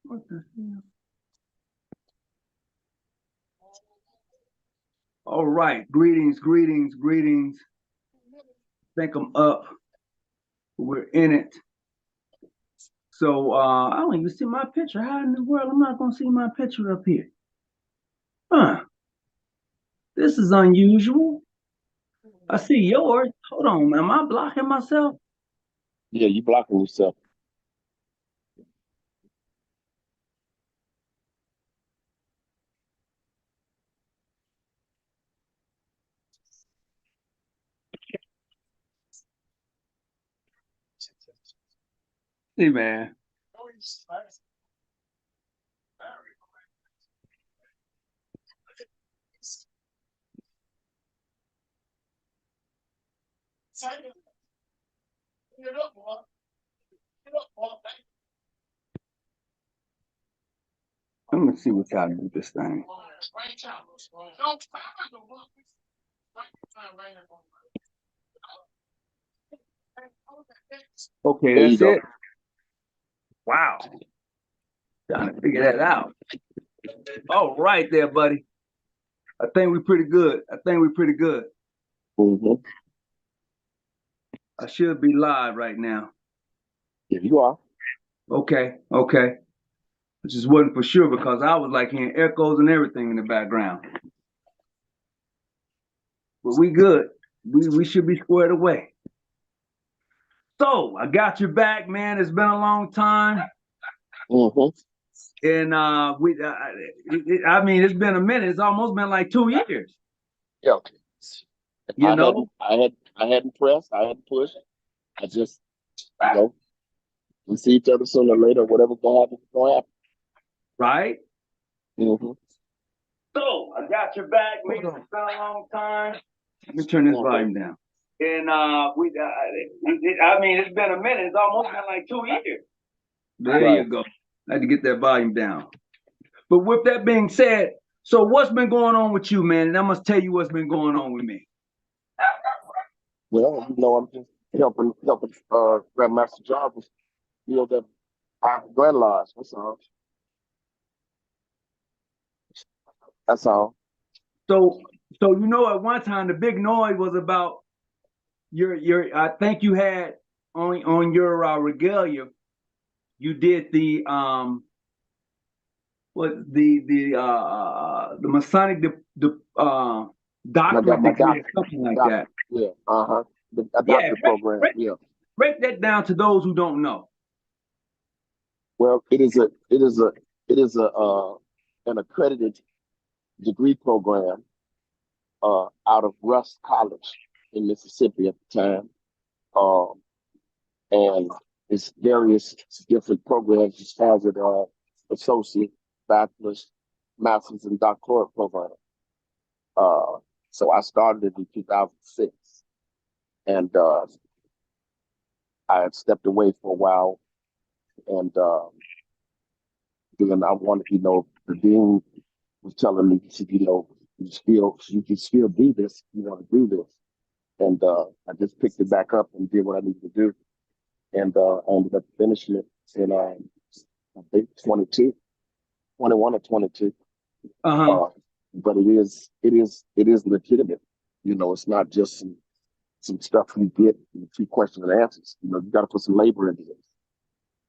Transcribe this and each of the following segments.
What the hell? All right, greetings. Think I'm up. We're in it. So I don't even see my picture. How in the world am I gonna see my picture up here? Huh. This is unusual. I see yours. Hold on, am I blocking myself? Yeah, you blocking yourself. See, man. Let me see what y'all do with this thing. Okay, There you that's go. it. Wow. Trying to figure that out. All right there, buddy. I think we're pretty good. Mm-hmm. I should be live right now. Yeah, you are. Okay. I just wasn't for sure because I was like hearing echoes and everything in the background. But we good. We should be squared away. So I got your back, man. It's been a long time. Mm-hmm. And I mean, it's been a minute. It's almost been like 2 years. Yeah. You know? I hadn't pressed. I hadn't pushed. I just, we see each other sooner or later. Whatever's going to happen. Right? Mm-hmm. So I got your back, man. It's been a long time. Let me turn this volume down. And I mean, it's been a minute. It's almost been like 2 years. There you go. I had to get that volume down. But with that being said, so what's been going on with you, man? And I must tell you what's been going on with me. Well, I'm just helping Grandmaster Jarvis build up our grand lodge. That's all. That's all. So at one time the big noise was about your I think you had on your regalia, you did the the Masonic doctorate degree or something like that. Yeah, the doctorate program. Break that down to those who don't know. Well, it is an accredited degree program out of Russ College in Mississippi at the time, and it's various different programs as far as it associate, bachelor's, master's, and doctorate program. So I started it in 2006, and I had stepped away for a while, and then I wanted, the dean was telling me, he said, you can still do this. You want to do this. And I just picked it back up and did what I needed to do. And I ended up finishing it in, I think 21 or 22. But it is legitimate. It's not just some stuff you get, a few questions and answers. You got to put some labor into it.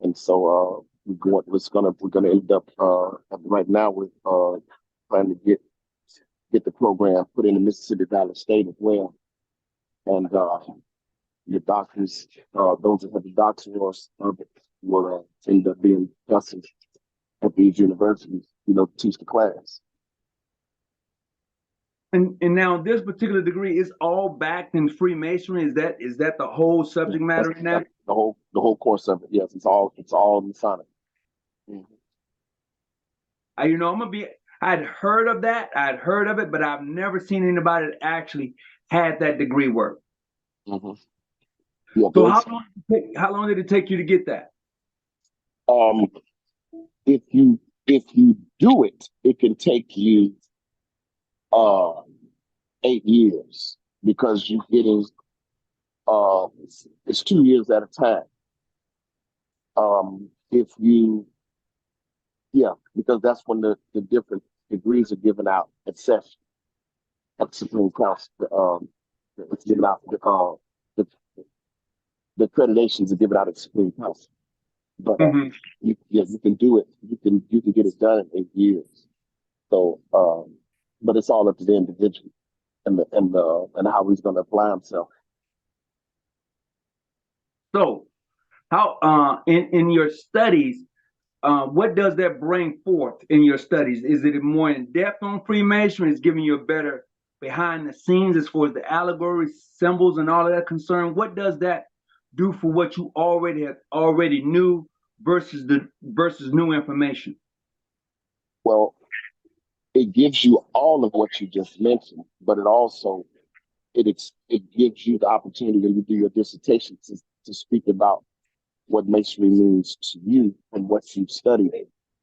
And so we're gonna end up right now with trying to get the program put in the Mississippi Valley State as well. And the doctors, those that have the doctorate will end up being professors at these universities, teach the class. And now this particular degree is all backed in Freemasonry. Is that the whole subject matter in that? The whole course of it. Yes, it's all Masonic. Mm-hmm. I'm gonna be. I'd heard of it, but I've never seen anybody that actually had that degree work. Mm-hmm. Yeah, so how long did it take you to get that? If you do it, it can take you 8 years because you're getting it's 2 years at a time. If you, yeah, because that's when the different degrees are given out at session at the Supreme Council. It's given out, the, the accreditations are given out at the Supreme Council. But you can do it. You can get it done in 8 years. So, but it's all up to the individual and how he's going to apply himself. So, how in your studies, what does that bring forth in your studies? Is it more in depth on Freemasonry? Is giving you a better behind the scenes as far as the allegories, symbols, and all of that concern? What does that do for what you already knew versus new information? Well, it gives you all of what you just mentioned, but it also it gives you the opportunity when you do your dissertation to speak about what masonry means to you and what you've studied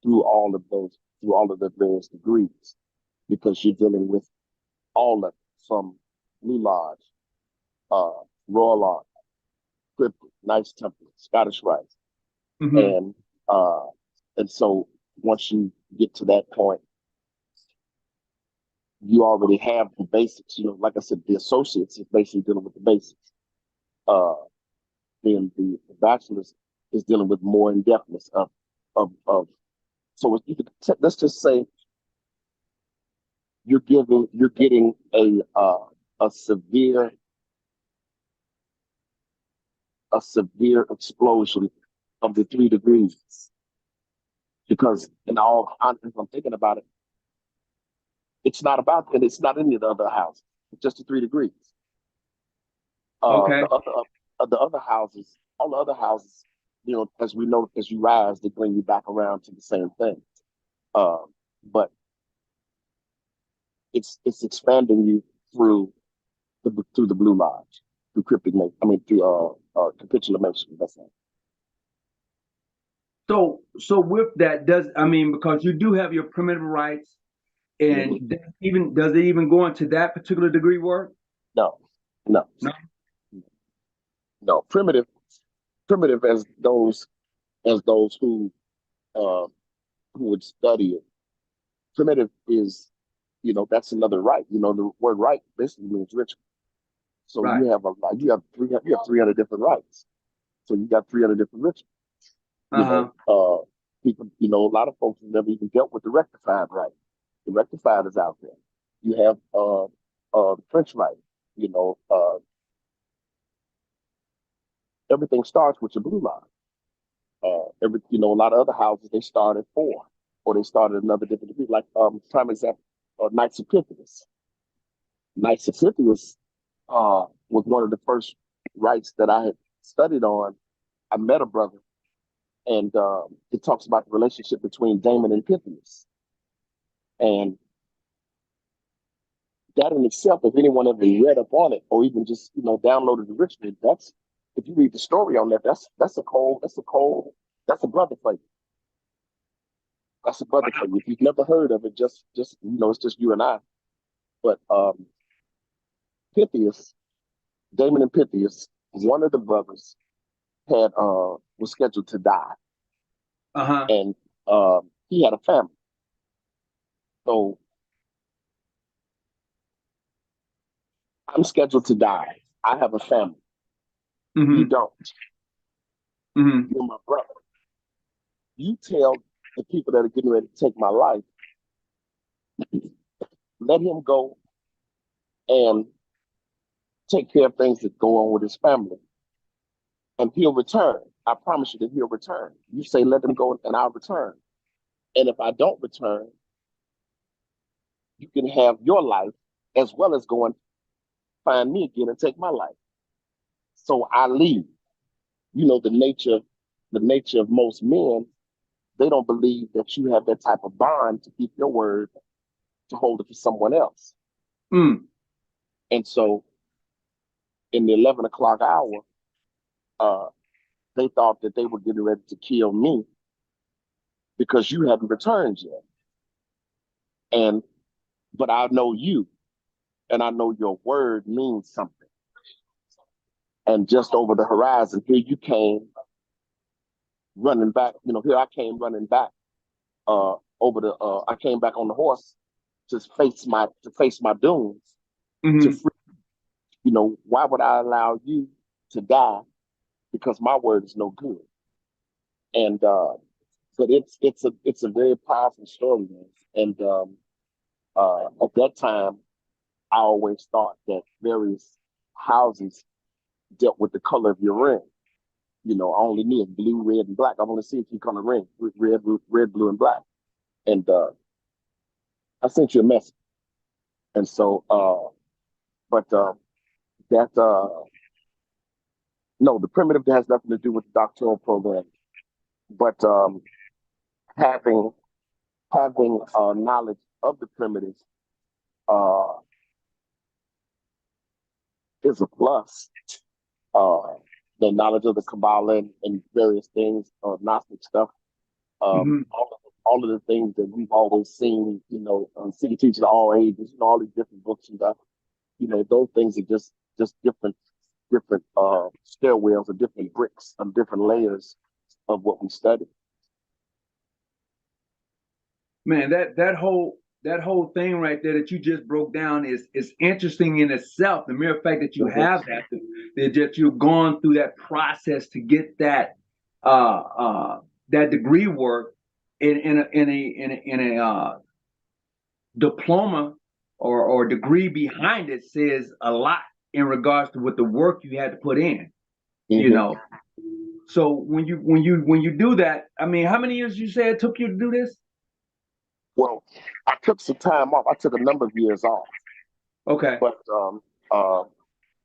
through all of the various degrees, because you're dealing with all of it, from Blue Lodge, Royal Lodge, Cryptic, Knights Templar, Scottish Rite, and so once you get to that point, you already have the basics. You know, like I said, the associates is basically dealing with the basics. Then the bachelor's is dealing with more in depthness of. So you could let's just say you're getting a severe explosion of the 3 degrees, because if I'm thinking about it, it's not about that. It's not any of the other houses. It's just the 3 degrees. Okay. The other houses, all the other houses, you know, as we know, as you rise, they bring you back around to the same thing. But it's expanding you through the Blue Lodge, through cryptic, through capitular masonry. That's it. So with that, because you do have your primitive rites, and does it even go into that particular degree work? No. Primitive as those who would study it. Primitive is, you know, that's another rite. You know, the word rite basically means ritual. So you have 300 different rites. So you got 300 different rituals. You know, people, you know, a lot of folks have never even dealt with the rectified rite. The rectified is out there. You have the French rite. You know, everything starts with your Blue Lodge. You know, a lot of other houses, they start at 4, or they start at another different degree. Like prime example, Knights of Pythias. Knights of Pythias was one of the first rites that I had studied on. I met a brother, and it talks about the relationship between Damon and Pythias. And that in itself, if anyone ever read up on it, or even just, you know, downloaded the ritual, if you read the story on that, that's a brother for you. That's a brother for you. If you've never heard of it, just you know, it's just you and I. But Pythias, Damon and Pythias, one of the brothers was scheduled to die, and he had a family. So I'm scheduled to die. I have a family. You don't. You're my brother. You tell the people that are getting ready to take my life, let him go and take care of things that go on with his family, and he'll return. I promise you that he'll return. You say, let him go and I'll return. And if I don't return, you can have your life as well as go and find me again and take my life. So I leave. You know, the nature of most men, they don't believe that you have that type of bond to keep your word, to hold it for someone else. And so in the 11 o'clock hour, they thought that they were getting ready to kill me because you hadn't returned yet. But I know you, and I know your word means something. And just over the horizon, here you came running back. Here I came running back I came back on the horse to face my dooms. To free, why would I allow you to die because my word is no good? And but it's a very powerful story, man. And at that time, I always thought that various houses dealt with the color of your ring. I only knew it blue, red, and black. I've only seen three color ring: red, blue, and black. And I sent you a message. And so, but that no, the primitive has nothing to do with the doctoral program. But having knowledge of the primitives uh, is a plus. The knowledge of the Kabbalah and various things, Gnostic stuff, all of the things that we've always seen, city teachers of all ages, all these different books and stuff. Those things are just different stairwells or different bricks of different layers of what we study. Man, that whole thing right there that you just broke down is interesting in itself. The mere fact that you have that you've gone through that process to get that that degree work in a diploma or degree behind it says a lot in regards to what the work you had to put in. So when you do that, I mean, how many years you said it took you to do this? Well, I took some time off. I took a number of years off. Okay. But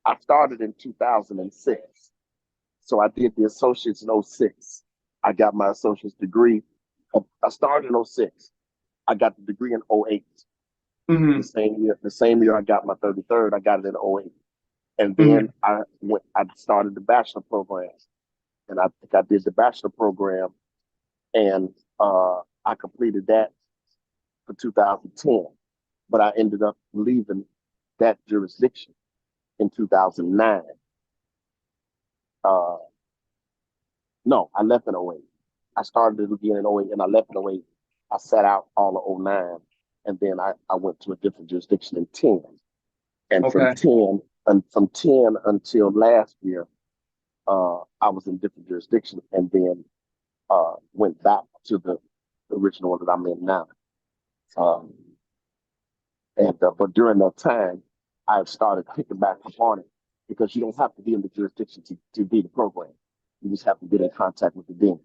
I started in 2006. So I did the associates in 2006. I got my associate's degree. I started in 2006. I got the degree in 2008. The same year I got my 33rd, I got it in 2008. And then I started the bachelor program. And I think I did the bachelor program, and I completed that for 2010, but I ended up leaving that jurisdiction in 2009. No, I left in 2008. I started it again in 2008 and I left in 2008. I sat out all of 2009, and then I went to a different jurisdiction in 10. And from 10 until last year, I was in different jurisdictions, and then went back to the original one that I'm in now. But during that time, I've started picking back up on it, because you don't have to be in the jurisdiction to be the program. You just have to get in contact with the dean.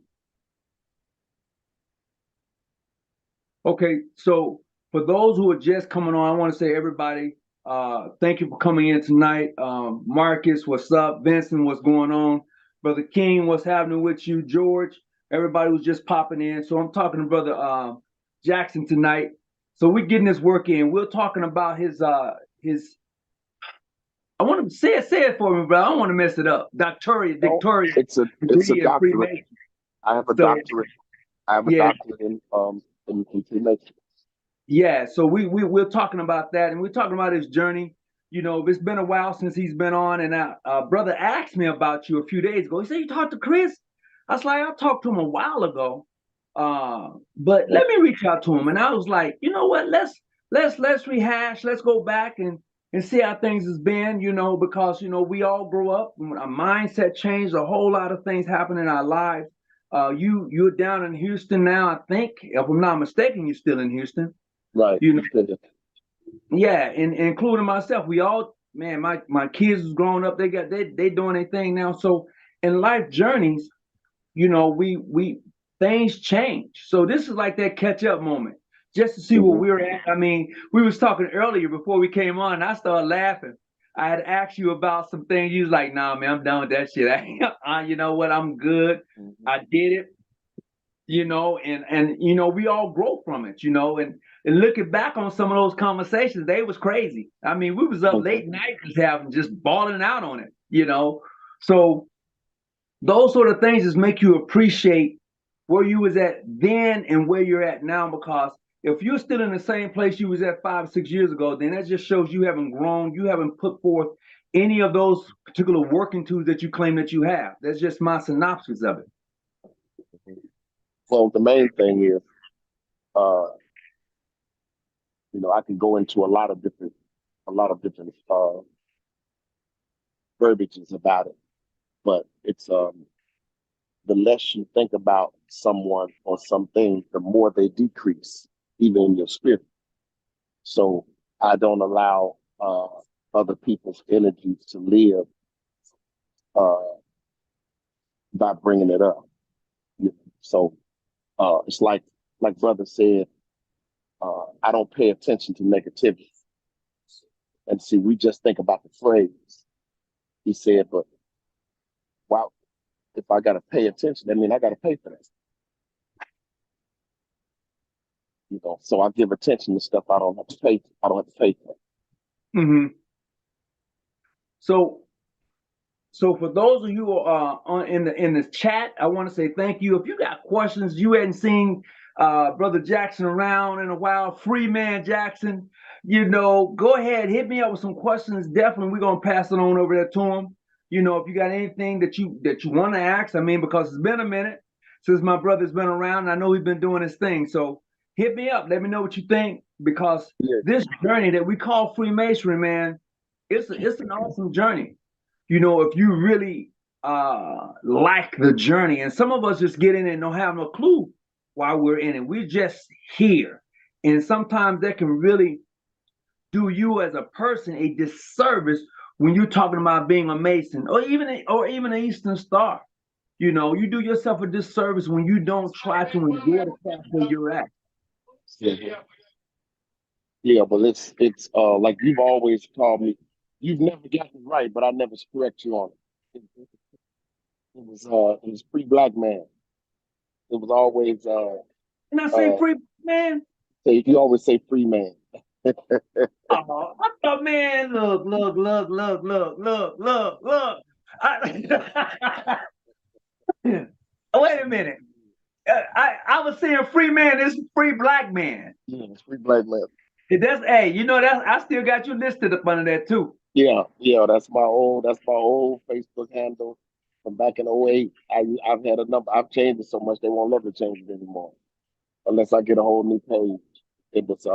Okay, so for those who are just coming on, I want to say, everybody, thank you for coming in tonight. Marcus, what's up? Vincent, what's going on? Brother King, what's happening with you? George, everybody was just popping in. So I'm talking to Brother Jackson tonight. So we're getting this work in. We're talking about his I want to say it for me, bro. I don't want to mess it up. Doctorate. It's a doctorate. I have a doctorate. I have a doctorate in Freemason. Yeah, so we're talking about that, and we're talking about his journey. It's been a while since he's been on, and brother asked me about you a few days ago. He said, "You talked to Chris?" I was like, "I talked to him a while ago, but let me reach out to him." And I was like, "You know what? Let's rehash. Let's go back and see how things has been. Because we all grow up, our mindset changed. A whole lot of things happen in our lives. You're down in Houston now, I think. If I'm not mistaken, you're still in Houston." Right. Yeah, and including myself. We all, man, my kids is growing up. They doing their thing now. So in life journeys, we things change. So this is like that catch up moment, just to see where we're at. I mean, we was talking earlier before we came on, and I started laughing. I had asked you about some things. You was like, "Nah, man, I'm done with that shit. You know what? I'm good. I did it." And we all grow from it, and looking back on some of those conversations, they was crazy. I mean, we was up late night just balling out on it, So those sort of things just make you appreciate where you was at then and where you're at now, because if you're still in the same place you was at 5 or 6 years ago, then that just shows you haven't grown, you haven't put forth any of those particular working tools that you claim that you have? That's just my synopsis of it. Well, the main thing is, uh, I can go into a lot of different verbiages about it, but it's the less you think about someone or something, the more they decrease, even in your spirit. So I don't allow other people's energy to live uh, by bringing it up. So it's like brother said, I don't pay attention to negativity. And see, we just think about the phrase. He said, but wow, if I got to pay attention, I mean, I got to pay for that. So I give attention to stuff I don't have to pay. I don't have to pay for. Mm-hmm. So for those of you who are in the chat, I want to say thank you. If you got questions, you hadn't seen Brother Jackson around in a while, free man Jackson, go ahead, hit me up with some questions. Definitely, we're gonna pass it on over there to him. If you got anything that you want to ask, I mean, because it's been a minute since my brother's been around. And I know he's been doing his thing. So hit me up. Let me know what you think, because this journey that we call Freemasonry, man, it's an awesome journey. If you really like the journey, and some of us just get in and don't have no clue why we're in it. We're just here. And sometimes that can really do you as a person a disservice when you're talking about being a Mason or even an Eastern Star. You do yourself a disservice when you don't try to enjoy the path where you're at. Yeah, but it's like you've always called me. You've never got it right, but I never correct you on it. It was pre-black man. It was always And I say free man. You always say free man. Oh, I thought, man, look. Wait a minute. I was saying free man. This is free black man. Yeah, it's free black man. That's I still got you listed up under that too. Yeah, that's my old Facebook handle from back in '08. I've had a number. I've changed it so much they won't let me change it anymore unless I get a whole new page. It was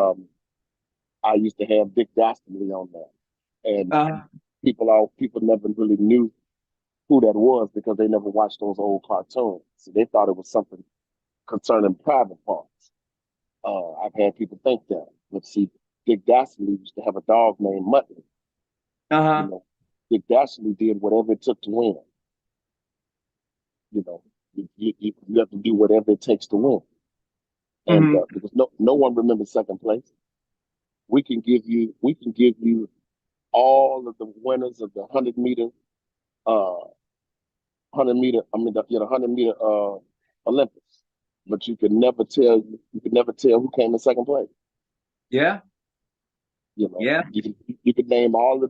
I used to have Dick Dastardly on there, and people never really knew who that was because they never watched those old cartoons. So they thought it was something concerning private parts. I've had people think that. But see, Dick Dastardly used to have a dog named Muttley. Dick Dastardly did whatever it took to win. You have to do whatever it takes to win. And because no one remembers second place. We can give you all of the winners of the 100-meter, 100-meter. I mean, the 100-meter Olympics, but you can never tell who came in second place. Yeah. Yeah. You could name all of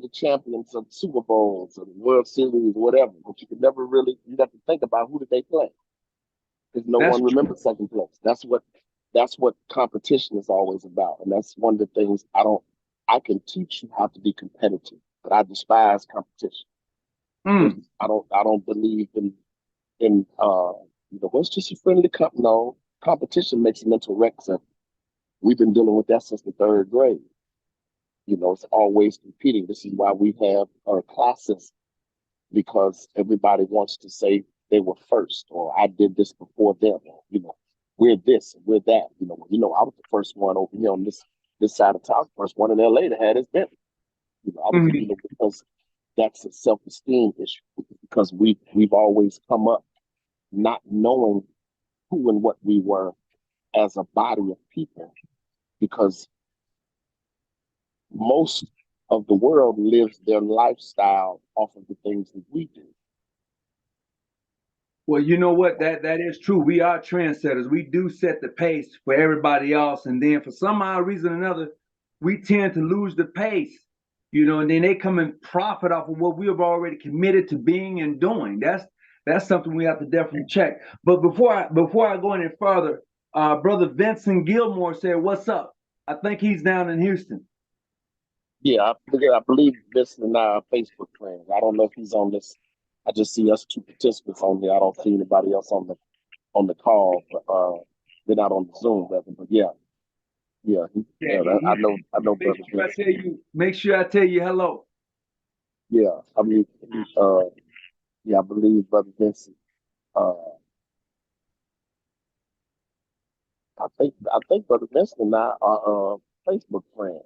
the champions of Super Bowls or the World Series, whatever, but you could never really. You have to think about who did they play, because no one remembers second place. That's what competition is always about, and that's one of the things I can teach you how to be competitive, but I despise competition. I don't believe in what's just a friendly company. No, competition makes mental wrecks. We've been dealing with that since the third grade. It's always competing. This is why we have our classes, because everybody wants to say they were first, or I did this before them. We're this and we're that. I was the first one over here on this side of town, first one in LA that had his Bentley. I was because that's a self-esteem issue, because we've always come up not knowing who and what we were as a body of people, because most of the world lives their lifestyle off of the things that we do. Well, you know what? That is true. We are trendsetters. We do set the pace for everybody else, and then for some odd reason or another, we tend to lose the pace. And then they come and profit off of what we have already committed to being and doing. That's something we have to definitely check. But before I go any further, Brother Vincent Gilmore said, "What's up?" I think he's down in Houston. I believe this is our Facebook friends. I don't know if he's on this. I just see us two participants on here. I don't see anybody else on the call. But, they're not on the Zoom, brother. But I know, brother. Make sure I tell you hello. Yeah, I mean, I believe brother Vincent. Uh, I think brother Vincent and I are Facebook friends.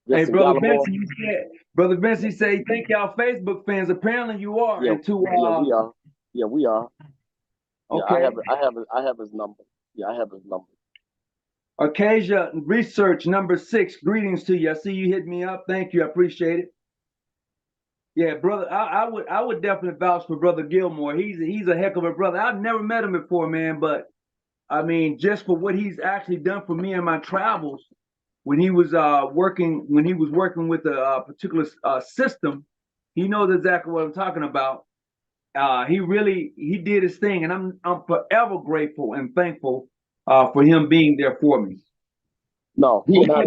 Hey, Vincent Gallimore. Brother Benson say, thank y'all Facebook fans. Apparently you are. Yeah, And to we are. Yeah, we are. Yeah, okay. I have his number. Yeah, I have his number. Acacia Research number 6. Greetings to you. I see you hit me up. Thank you. I appreciate it. Yeah, brother. I would definitely vouch for Brother Gilmore. He's a heck of a brother. I've never met him before, man, but I mean, just for what he's actually done for me in my travels, when he was working with a particular system, he knows exactly what I'm talking about. He did his thing, and I'm forever grateful and thankful for him being there for me. No, he and I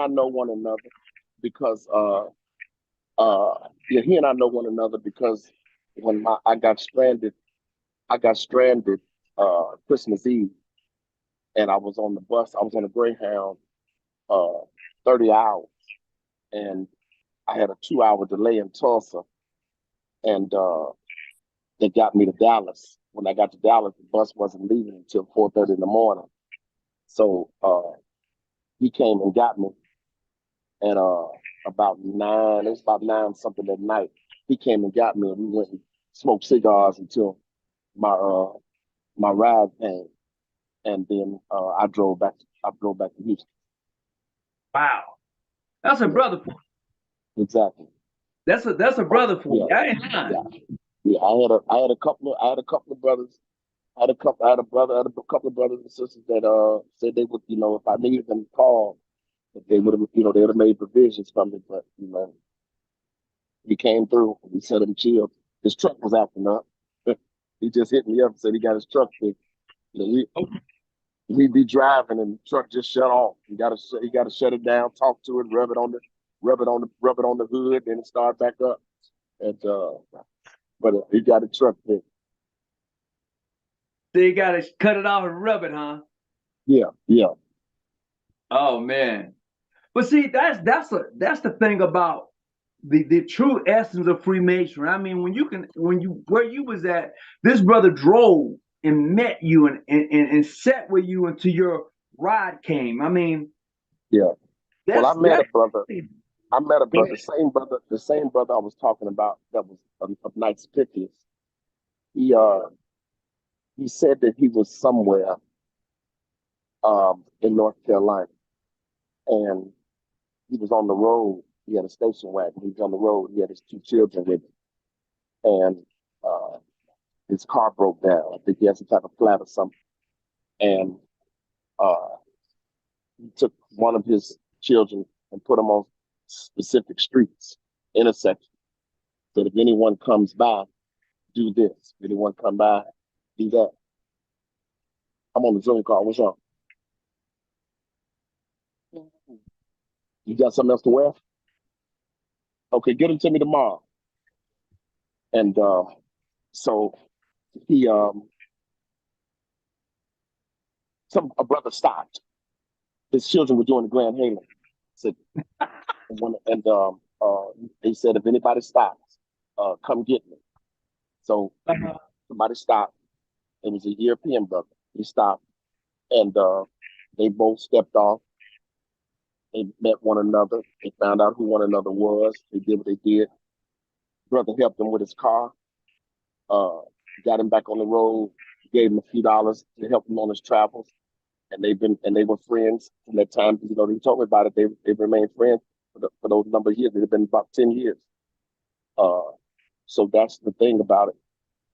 know one another because he and I know one another because when I got stranded Christmas Eve, and I was on the bus. I was on a Greyhound, uh 30 hours, and I had a 2 hour delay in Tulsa, and they got me to Dallas. When I got to Dallas, the bus wasn't leaving until 4:30 in the morning. So he came and got me at about nine. It was about nine something at night. He came and got me, and we went and smoked cigars until my ride came, and then I drove back. I drove back to Houston. Wow, that's a brother. Exactly. That's a brother for you. I ain't lying. Yeah. I had a couple of brothers. I had a couple of brothers and sisters that said they would, if I needed them to call, that they would have, they would have made provisions for me. But he came through. We set him chilled. His truck was acting up. He just hit me up and said he got his truck fixed. We'd be driving and the truck just shut off. He got to shut it down, talk to it, rub it on the hood, then it start back up. And but he got a truck fixed. So you got to cut it off and rub it, huh? Yeah. Oh man, but see, that's the thing about the true essence of Freemasonry. I mean, where you was at, this brother drove and met you and sat with you until your ride came. I mean, yeah. Well, I met a brother. The same brother I was talking about that was of Knights Pythias. He said that he was somewhere in North Carolina, and he was on the road. He had a station wagon. He was on the road. He had his two children with him, and his car broke down. I think he had some type of flat or something, and uh, he took one of his children and put him on specific streets, intersections. So if anyone comes by, do this. If anyone come by, do that. I'm on the Zoom call. What's up? You got something else to wear? Okay, get them to me tomorrow. And so he a brother stopped. His children were doing the Grand Halo. Said, they said if anybody stops, come get me. So somebody stopped. It was a European brother. He stopped, and they both stepped off. They met one another. They found out who one another was. They did what they did. Brother helped him with his car. Uh, got him back on the road. Gave him a few dollars to help him on his travels. And they were friends from that time. He told me about it. They remained friends for those number of years. It had been about 10 years. So that's the thing about it.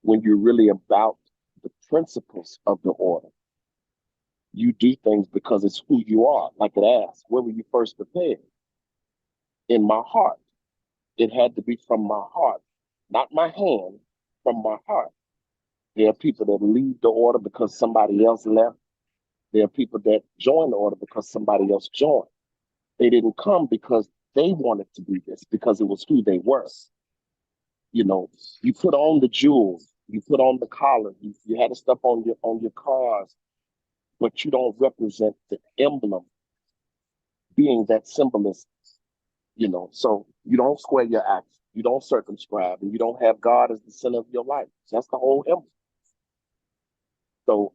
When you're really about the principles of the order, you do things because it's who you are. Like it asks, where were you first prepared? In my heart. It had to be from my heart, not my hand, from my heart. There are people that leave the order because somebody else left. There are people that join the order because somebody else joined. They didn't come because they wanted to be this, because it was who they were. You know, you put on the jewels, you put on the collar, you had the stuff on your cars, but you don't represent the emblem being that symbolism, you know. So you don't square your acts, you don't circumscribe, and you don't have God as the center of your life. That's the whole emblem. So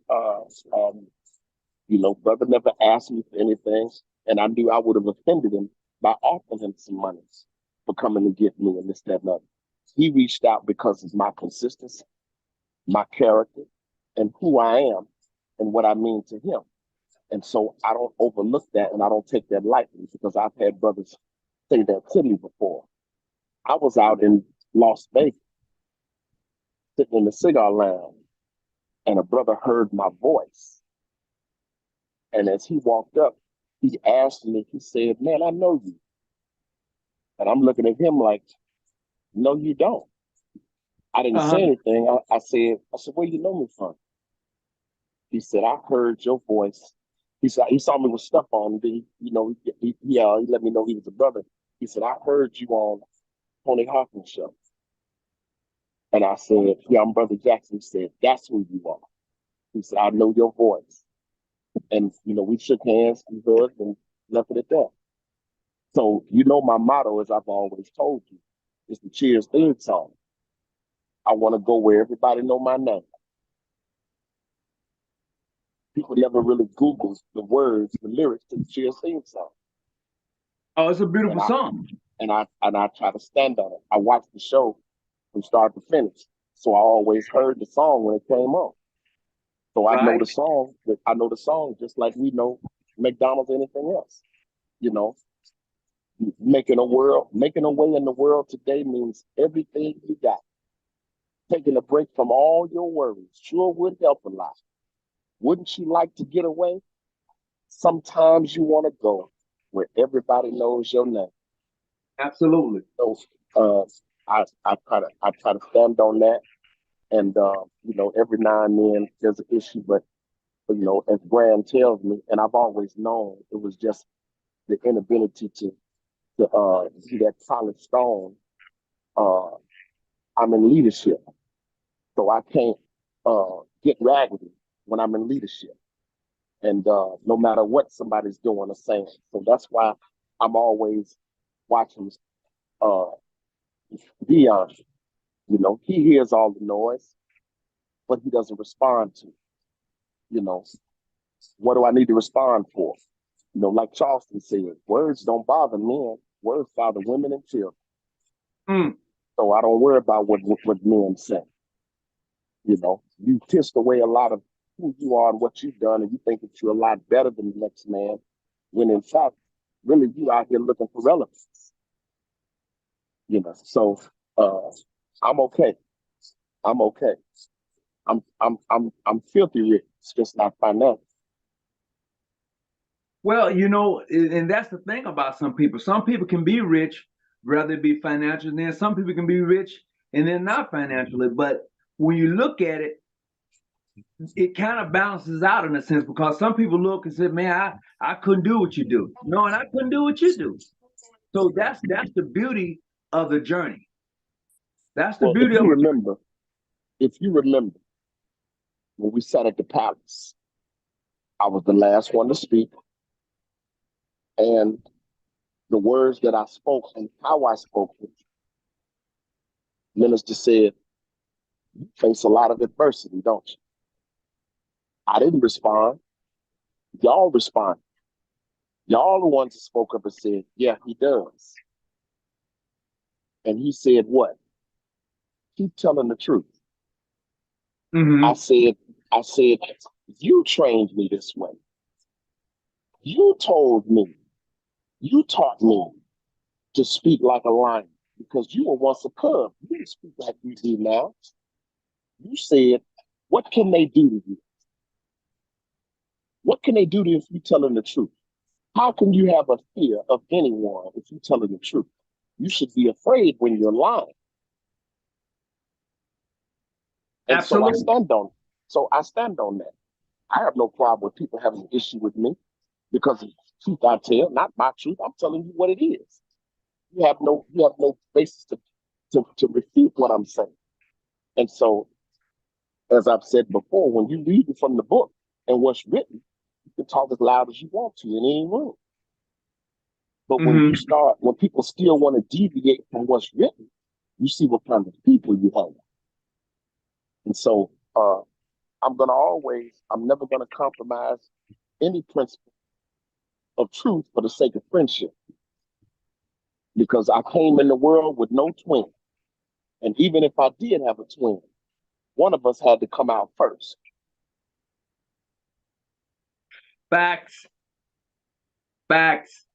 you know, brother never asked me for anything, and I knew I would have offended him by offering him some money for coming to get me and this, that, and other. He reached out because of my consistency, my character, and who I am and what I mean to him. And so I don't overlook that and I don't take that lightly, because I've had brothers say that to me before. I was out in Las Vegas sitting in the cigar lounge, and a brother heard my voice. And as he walked up, he asked me, he said, "Man, I know you." And I'm looking at him like, "No, you don't." I didn't say anything. I said, "Where you know me from?" He said, "I heard your voice." He said, he saw me with stuff on. You know, he let me know he was a brother. He said, "I heard you on Tony Hawkins show." And I said, "Yeah, I'm Brother Jackson." He said, "That's who you are." He said, "I know your voice." And, you know, we shook hands, we hugged, and left it at that. So, you know, my motto, as I've always told you, is the Cheers theme song. I want to go where everybody know my name. People never really Google the words, the lyrics to the Cheers theme song. Oh, it's a beautiful song. And I try to stand on it. I watched the show from start to finish, so I always heard the song when it came on. So I know the song. I know the song just like we know McDonald's or anything else. You know, making a way in the world today means everything you got. Taking a break from all your worries sure would help a lot. Wouldn't you like to get away? Sometimes you want to go where everybody knows your name. Absolutely. So I try to stand on that, and you know, every now and then there's an issue, but you know, as Graham tells me, and I've always known, it was just the inability to see that solid stone. Uh, I'm in leadership, so I can't get raggedy when I'm in leadership, and no matter what somebody's doing or saying. So that's why I'm always watching uh, Dion. You know, he hears all the noise, but he doesn't respond to it. You know, what do I need to respond for? You know, like Charleston said, words don't bother men, words bother women and children. So I don't worry about what men say. You know, you pissed away a lot of who you are and what you've done, and you think that you're a lot better than the next man, when in fact, really you out here looking for relevance. You know, so I'm okay. I'm okay. I'm filthy rich. It's just not financial. Well, you know, and that's the thing about some people. Some people can be rich, rather it be financial, and then some people can be rich and then not financially. But when you look at it, it kind of balances out in a sense, because some people look and say, "Man, I couldn't do what you do." No, and I couldn't do what you do. So that's the beauty of the journey. That's the beauty of it. If you remember, when we sat at the palace, I was the last one to speak. And the words that I spoke and how I spoke it, minister said, "You face a lot of adversity, don't you?" I didn't respond. Y'all responded. Y'all the ones that spoke up and said, "Yeah, he does." And he said, "What? Keep telling the truth." I said, "You trained me this way. You told me, you taught me to speak like a lion, because you were once a cub. You didn't speak like you do now. You said, what can they do to you? What can they do to you if you tell them the truth? How can you have a fear of anyone if you tell them the truth? You should be afraid when you're lying." And Absolutely. so I stand on that. I have no problem with people having an issue with me because of the truth I tell, not my truth. I'm telling you what it is. You have no basis to refute what I'm saying. And so, as I've said before, when you read it from the book and what's written, you can talk as loud as you want to in any room. But when people still want to deviate from what's written, you see what kind of people you have. And so I'm never gonna compromise any principle of truth for the sake of friendship. Because I came in the world with no twin. And even if I did have a twin, one of us had to come out first. Facts. Facts.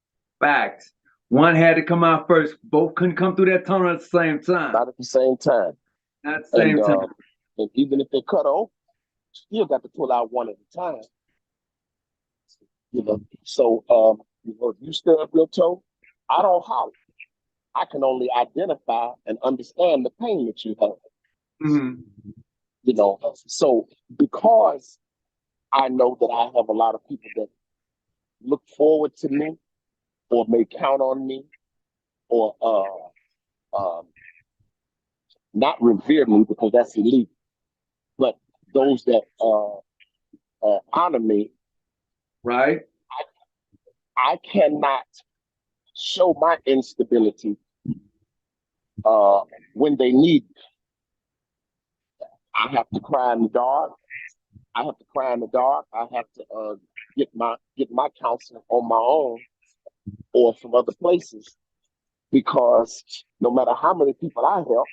Facts. One had to come out first. Both couldn't come through that tunnel at the same time. Not at the same time. Not at the same time. And even if they cut off, still got to pull out one at a time. So if you stub your toe, I don't holler. I can only identify and understand the pain that you have. So because I know that I have a lot of people that look forward to me or may count on me or not revere me because that's illegal, but those that honor me, right? I cannot show my instability when they need me. I have to cry in the dark. I have to get my counseling on my own or from other places, because no matter how many people I help,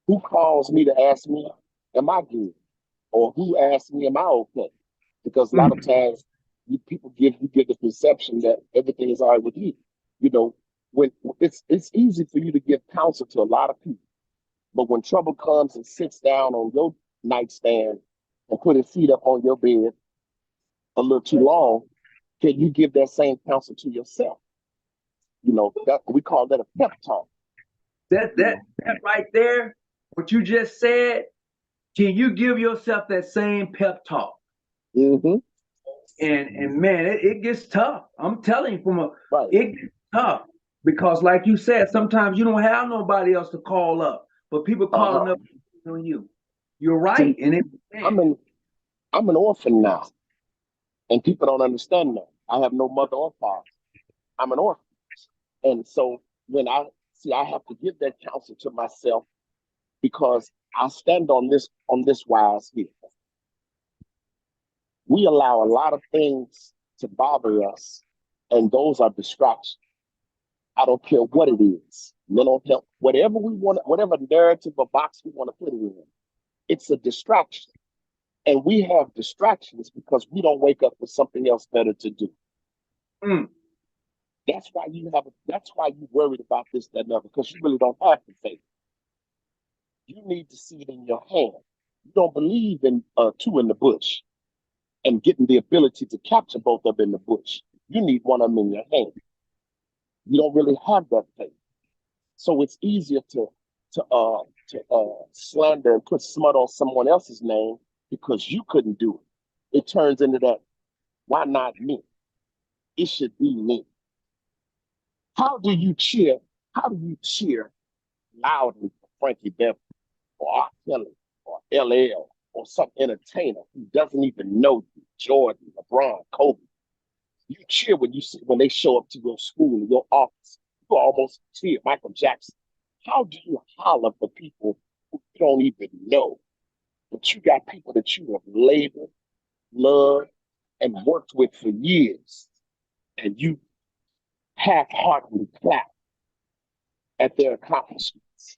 who calls me to ask me, am I good? Or who asks me, am I okay? Because a lot of times people give the perception that everything is all right with you. When it's easy for you to give counsel to a lot of people, but when trouble comes and sits down on your nightstand and put his feet up on your bed a little too long, can you give that same counsel to yourself? That we call that a pep talk. That right there, what you just said, can you give yourself that same pep talk? Mm-hmm. And man, it gets tough. I'm telling you, right. It gets tough because, like you said, sometimes you don't have nobody else to call up, but people calling up on you. You're right. See, I'm an orphan now, and people don't understand that. I have no mother or father. I'm an orphan, and so when I have to give that counsel to myself because I stand on this wise here. We allow a lot of things to bother us, and those are distractions. I don't care what it is. Mental health, whatever we want, whatever narrative or box we want to put it in, it's a distraction. And we have distractions because we don't wake up with something else better to do. That's why you worried about this, that, and other, because you really don't have the faith. You need to see it in your hand. You don't believe in two in the bush and getting the ability to capture both of them in the bush. You need one of them in your hand. You don't really have that faith. So it's easier to slander and put smut on someone else's name because you couldn't do it. It turns into that, why not me? It should be me. How do you cheer loudly for Frankie Beverly or R. Kelly or LL or some entertainer who doesn't even know you, Jordan, LeBron, Kobe? You cheer when they show up to your school, your office. You almost cheer Michael Jackson. How do you holler for people who you don't even know? But you got people that you have labored, loved, and worked with for years, and you half-heartedly clap at their accomplishments.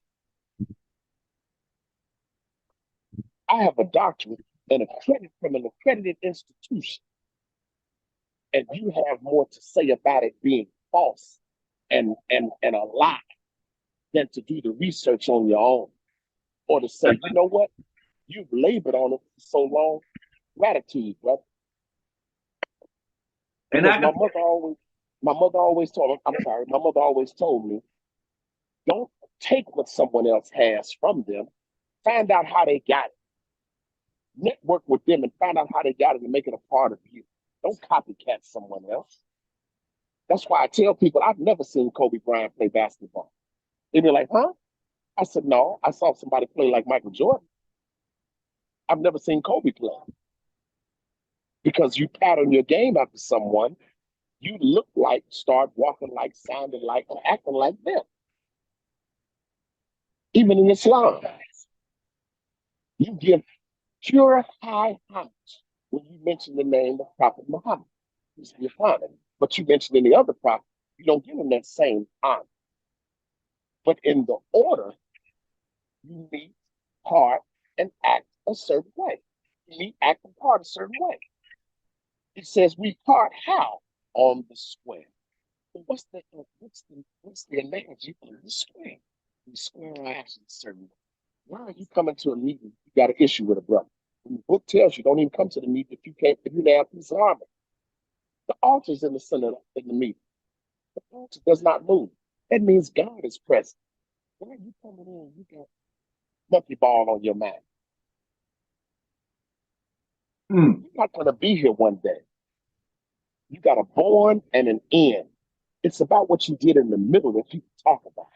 I have a doctorate and a credit from an accredited institution, and you have more to say about it being false and a lie than to do the research on your own, or to say, you know what, you've labored on it for so long. Gratitude, brother. And my mother always told me, don't take what someone else has from them. Find out how they got it. Network with them and find out how they got it and make it a part of you. Don't copycat someone else. That's why I tell people I've never seen Kobe Bryant play basketball. They be like, huh? I said, no, I saw somebody play like Michael Jordan. I've never seen Kobe play. Because you pattern your game after someone, you look like, start walking like, sounding like, or acting like them. Even in Islam, you give pure high homage when you mention the name of Prophet Muhammad, peace be upon him. But you mention any other prophet, you don't give him that same honor. But in the order, you meet, part, and act a certain way. You meet, act, and part a certain way. It says we part how? On the square. But what's the analogy on the square? We square our actions a certain way. Why are you coming to a meeting? You got an issue with a brother. When the book tells you, don't even come to the meeting if you lay out piece of armor. The altar's in the center of the meeting. The altar does not move. That means God is present. Why are you coming in? You got monkey ball on your mind. You're not going to be here one day. You got a born and an end. It's about what you did in the middle that people talk about.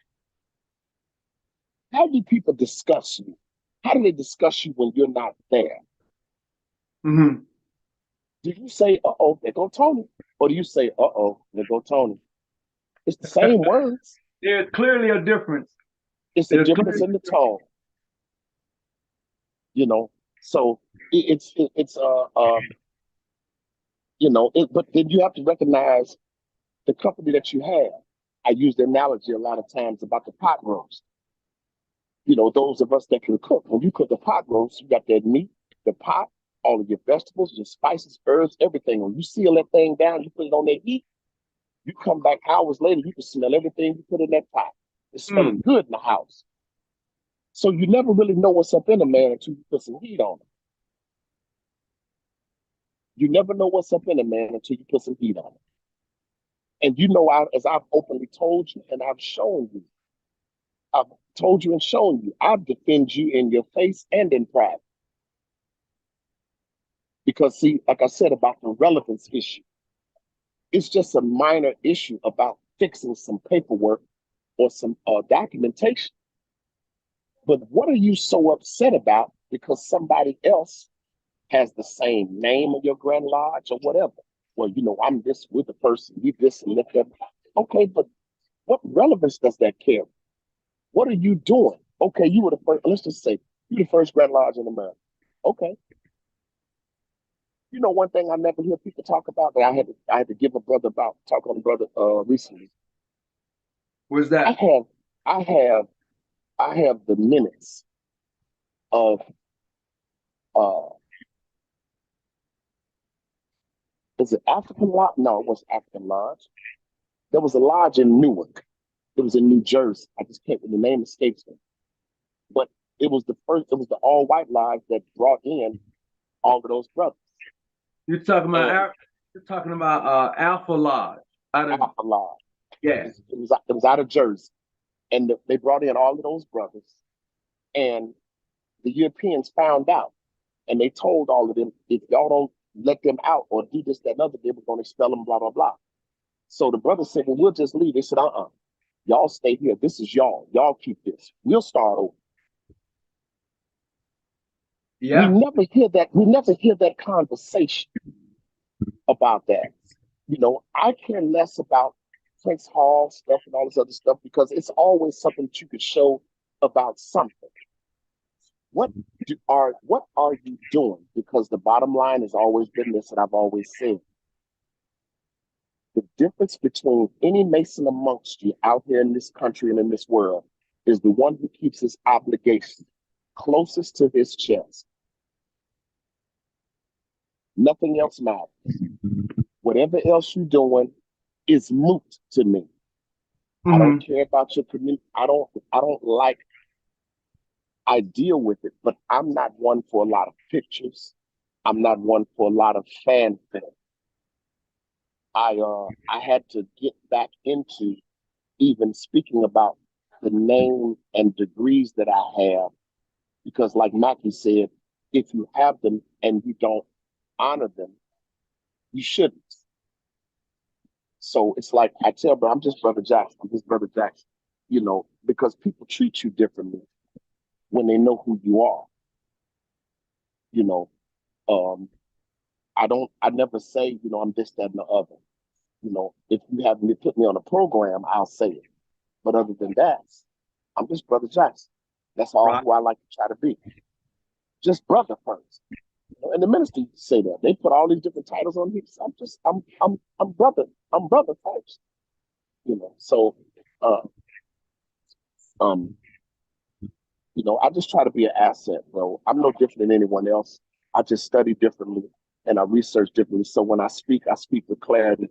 How do people discuss you? How do they discuss you when you're not there? Mm-hmm. Do you say, uh-oh, there go Tony? Or do you say, uh-oh, there go Tony? It's the same words. There's clearly a difference. It's a difference in the tone. You know, so but then you have to recognize the company that you have. I use the analogy a lot of times about the pot roast. You know, those of us that can cook. When you cook a pot roast, you got that meat, the pot, all of your vegetables, your spices, herbs, everything. When you seal that thing down, you put it on that heat, you come back hours later, you can smell everything you put in that pot. It's smelling good in the house. So you never really know what's up in a man until you put some heat on him. You never know what's up in a man until you put some heat on him. And you know, as I've openly told you and I've shown you, I've told you and shown you, I defend you in your face and in private. Because see, like I said about the relevance issue, it's just a minor issue about fixing some paperwork or some documentation. But what are you so upset about because somebody else has the same name of your Grand Lodge or whatever? Well, you know, I'm this with the person, we this and that. Okay, but what relevance does that carry? What are you doing? Okay, you were the first, let's just say, you're the first Grand Lodge in America. Okay. You know, one thing I never hear people talk about that I had to give a brother about, talk on a brother recently. What's that? I have the minutes of is it African Lodge? No, it was African Lodge. There was a lodge in Newark. It was in New Jersey. I just can't, the name escapes me. But it was the all white lodge that brought in all of those brothers. You're talking about Alpha Lodge. Alpha Lodge. Yeah. It was out of Jersey. And they brought in all of those brothers. And the Europeans found out. And they told all of them, if y'all don't let them out or do this, that, and other, they were going to expel them, blah, blah, blah. So the brothers said, well, we'll just leave. They said, y'all stay here. This is y'all. Y'all keep this. We'll start over. Yeah. We never hear that conversation about that. You know, I care less about Prince Hall stuff and all this other stuff because it's always something that you could show about something. What are you doing? Because the bottom line has always been this, and I've always said, the difference between any Mason amongst you out here in this country and in this world is the one who keeps his obligation closest to his chest. Nothing else matters. Whatever else you're doing is moot to me. I don't care about your community. I deal with it, but I'm not one for a lot of pictures. I'm not one for a lot of fanfare. I had to get back into even speaking about the name and degrees that I have, because like Mackie said, if you have them and you don't honor them, you shouldn't. So it's like I tell, bro, I'm just Brother Jackson. I'm just Brother Jackson. You know, because people treat you differently when they know who you are. You know, um, I never say, you know, I'm this, that, and the other. You know, if you have me put me on a program, I'll say it. But other than that, I'm just Brother Jackson. That's all Right. who I like to try to be. Just brother first. You know, and the ministry say that. They put all these different titles on me. I'm brother. I'm brother first. You know, so uh um, you know, I just try to be an asset, bro. I'm no different than anyone else. I just study differently and I research differently. So when I speak with clarity,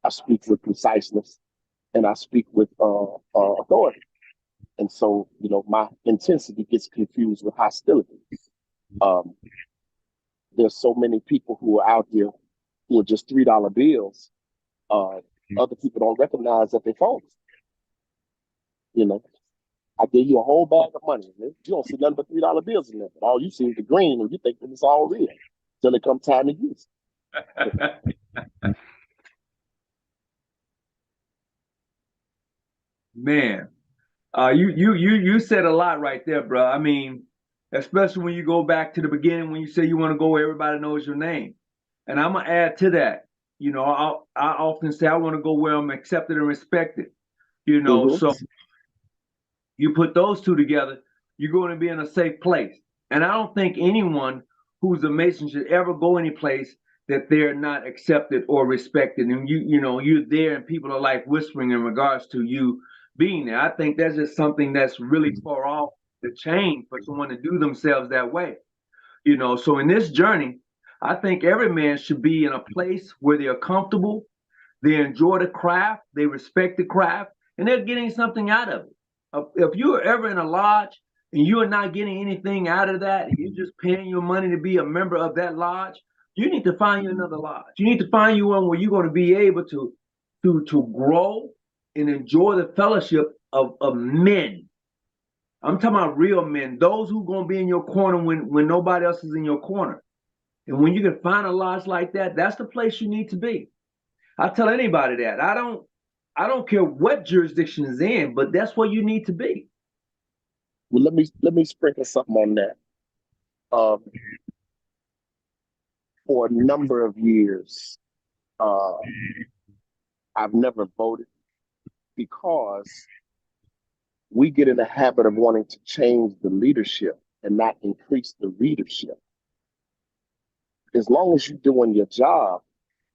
I speak with preciseness, and I speak with authority. And so, you know, my intensity gets confused with hostility. Um, there's so many people who are out here who are just $3 bills. Uh, Other people don't recognize that they're phones. You know, I gave you a whole bag of money. You don't see nothing but $3 bills in there. But all you see is the green, and you think that it's all real till it comes time to use it. Man, you said a lot right there, bro. I mean, especially when you go back to the beginning when you say you want to go where everybody knows your name, and I'm gonna add to that. You know, I often say I want to go where I'm accepted and respected. You know, Mm-hmm. so you put those two together, you're going to be in a safe place. And I don't think anyone who's a Mason should ever go any place that they're not accepted or respected. And you know, you're there and people are like whispering in regards to you being there. I think that's just something that's really far off the chain for someone to do themselves that way. You know, so in this journey, I think every man should be in a place where they're comfortable, they enjoy the craft, they respect the craft, and they're getting something out of it. If you're ever in a lodge and you are not getting anything out of that, and you're just paying your money to be a member of that lodge, you need to find you another lodge. You need to find you one where you're going to be able to grow and enjoy the fellowship of men. I'm talking about real men, those who are going to be in your corner when nobody else is in your corner. And when you can find a lodge like that, that's the place you need to be. I tell anybody that. I don't care what jurisdiction is in, but that's where you need to be. Well, let me sprinkle something on that. Um, for a number of years, uh, I've never voted because we get in the habit of wanting to change the leadership and not increase the readership. As long as you're doing your job,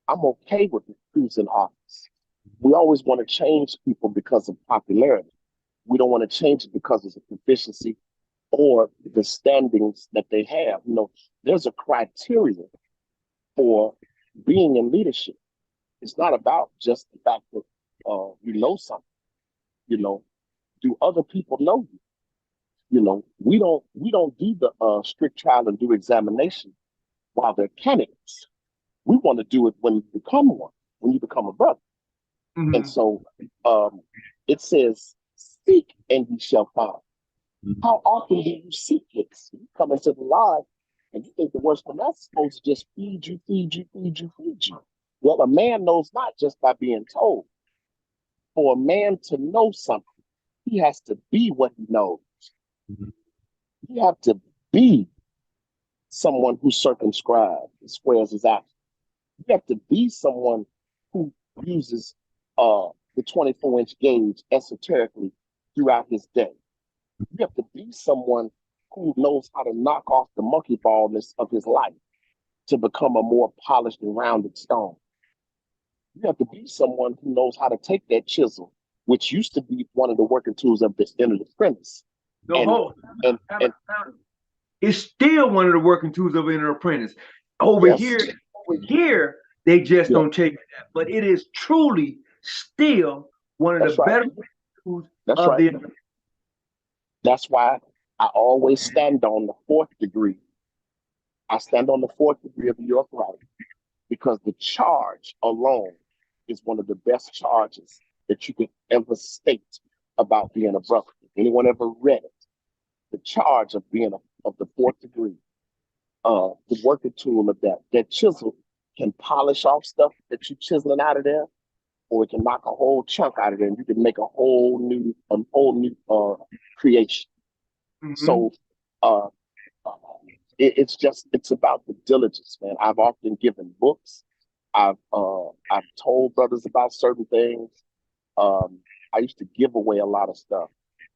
I'm okay with who's in office. We always want to change people because of popularity. We don't want to change it because of the proficiency or the standings that they have. You know, there's a criteria for being in leadership. It's not about just the fact that you know something. You know, do other people know you? You know, we don't do the strict trial and do examination while they're candidates. We want to do it when you become one, when you become a brother. And Mm-hmm. so um, it says, "Seek and you shall find." How often do you seek this? You come into the live and you think the worst from that's supposed to just feed you, feed you, feed you, feed you. Well, a man knows not just by being told. For a man to know something, he has to be what he knows. You have to be someone who's circumscribed and squares his actions. You have to be someone who uses the 24-inch gauge esoterically throughout his day. You have to be someone who knows how to knock off the monkey ballness of his life to become a more polished and rounded stone. You have to be someone who knows how to take that chisel, which used to be one of the working tools of the inner apprentice, The and whole and it's still one of the working tools of an apprentice. yes, Over here, they just yeah, don't take that. But it is truly still one of the that's right, better tools that's of right. the. That's why I always stand on the fourth degree. I stand on the fourth degree of the York right because the charge alone is one of the best charges that you could ever state about being a brother. If anyone ever read it, the charge of being of the fourth degree, the working tool of that chisel can polish off stuff that you're chiseling out of there, or it can knock a whole chunk out of there, and you can make a whole new creation. So uh, uh, it's about the diligence, man. I've often given books. I've told brothers about certain things. I used to give away a lot of stuff,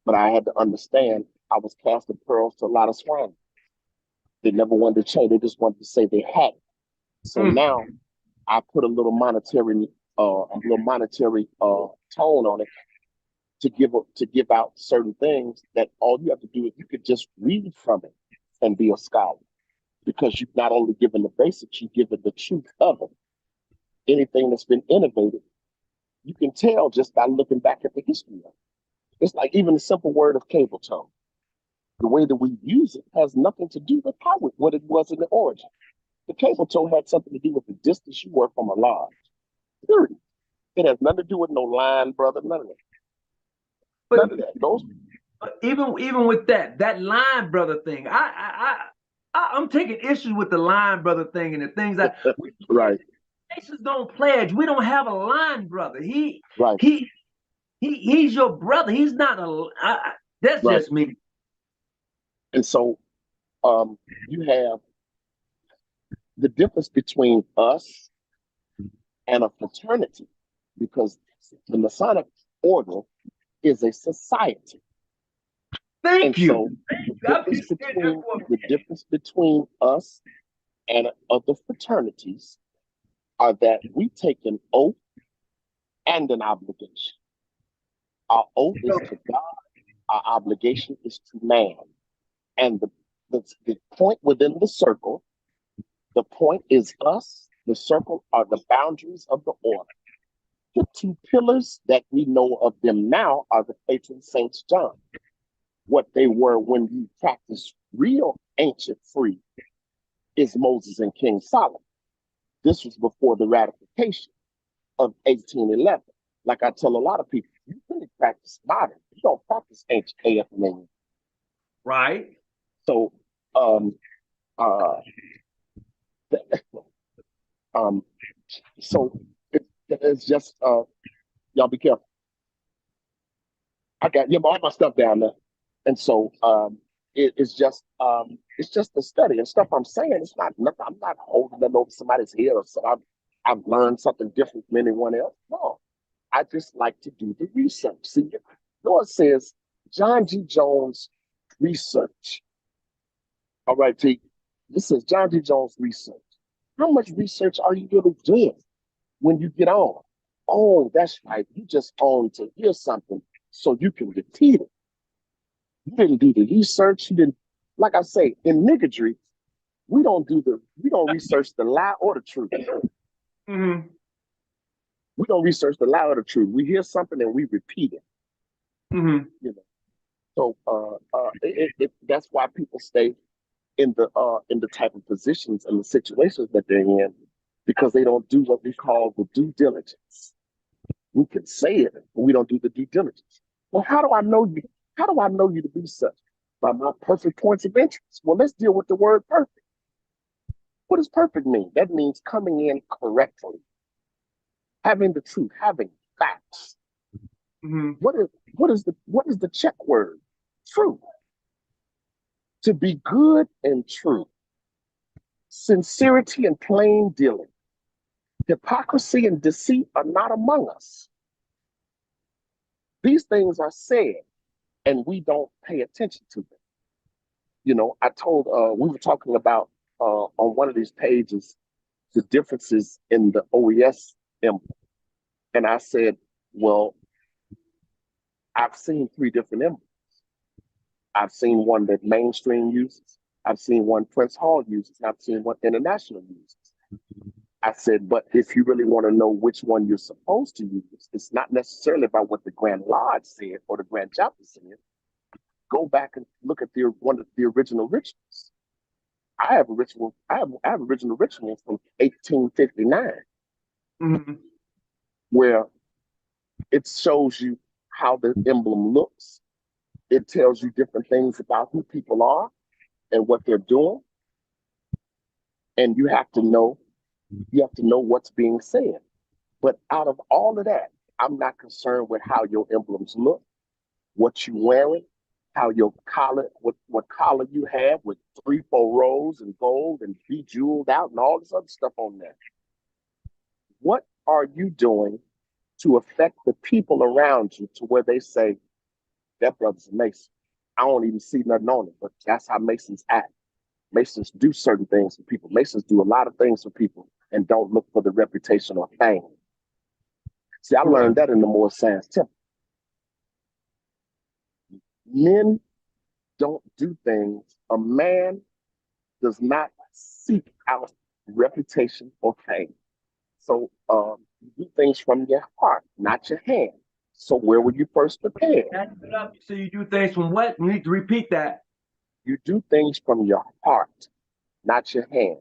but I had to understand I was casting pearls to a lot of swine. They never wanted to change. They just wanted to say they had it. So now I put a little monetary tone on it to give out certain things that all you have to do is you could just read from it and be a scholar, because you've not only given the basics, you've given the truth of it. Anything that's been innovated, you can tell just by looking back at the history of it. It's like even the simple word of cable tone. The way that we use it has nothing to do with what it was in the origin. The cable tone had something to do with the distance you were from a lodge. Period. It has nothing to do with no line, brother. None of that. None of that. Those. Even with that line brother thing, I'm taking issues with the line brother thing and the things that right. Masons don't pledge. We don't have a line brother. He's your brother. He's not that's right. Just me. And so you have the difference between us and a fraternity, because the Masonic order is a society. Thank you. So the difference between us and other fraternities are that we take an oath and an obligation. Our oath is to God. Our obligation is to man. And the point within the circle, the point is us. The circle are the boundaries of the order. The two pillars that we know of them now are the patron saints John. What they were when you practice real ancient free is Moses and King Solomon. This was before the ratification of 1811. Like I tell a lot of people, you really practice modern. You don't practice ancient AFN. Right. So, so it's just y'all be careful. I got all my stuff down there, and so it's just a study and stuff I'm saying. It's not nothing. I'm not holding them over somebody's head or so. I've learned something different from anyone else. No, I just like to do the research. See, Lord says John G. Jones research. All right, T. This says John G. Jones research. How much research are you really doing when you get on? Oh, that's right. You just on to hear something so you can repeat it. You didn't do the research. You didn't, like I say, in niggardry, we don't research the lie or the truth. Mm-hmm. We don't research the lie or the truth. We hear something and we repeat it. Mm-hmm. You know, so that's why people stay in the type of positions and the situations that they're in, because they don't do what we call the due diligence. We can say it, but we don't do the due diligence. Well, how do I know you? How do I know you to be such? By my perfect points of interest. Well, let's deal with the word perfect. What does perfect mean? That means coming in correctly, having the truth, having facts. Mm-hmm. What is the check word? True. To be good and true. Sincerity and plain dealing. Hypocrisy and deceit are not among us. These things are said, and we don't pay attention to them. You know, I told, we were talking about on one of these pages, the differences in the OES emblem. And I said, well, I've seen 3 different emblems. I've seen one that mainstream uses. I've seen one Prince Hall uses. And I've seen one international uses. I said, but if you really want to know which one you're supposed to use, it's not necessarily about what the Grand Lodge said or the Grand Chapter said. Go back and look at one of the original rituals. I have original rituals from 1859, Mm-hmm. where it shows you how the emblem looks. It tells you different things about who people are and what they're doing. And you have to know what's being said. But out of all of that, I'm not concerned with how your emblems look, what you wearing, how your collar, what collar you have with 3, 4 rows and gold and bejeweled out and all this other stuff on there. What are you doing to affect the people around you to where they say, that brother's a Mason? I don't even see nothing on it, but that's how Masons act. Masons do certain things for people. Masons do a lot of things for people and don't look for the reputation or fame. See, I learned that in the Moore Sands Temple. Men don't do things. A man does not seek out reputation or fame. So you do things from your heart, not your hand. So where were you first prepared? So you do things from what? You need to repeat that. You do things from your heart, not your hand.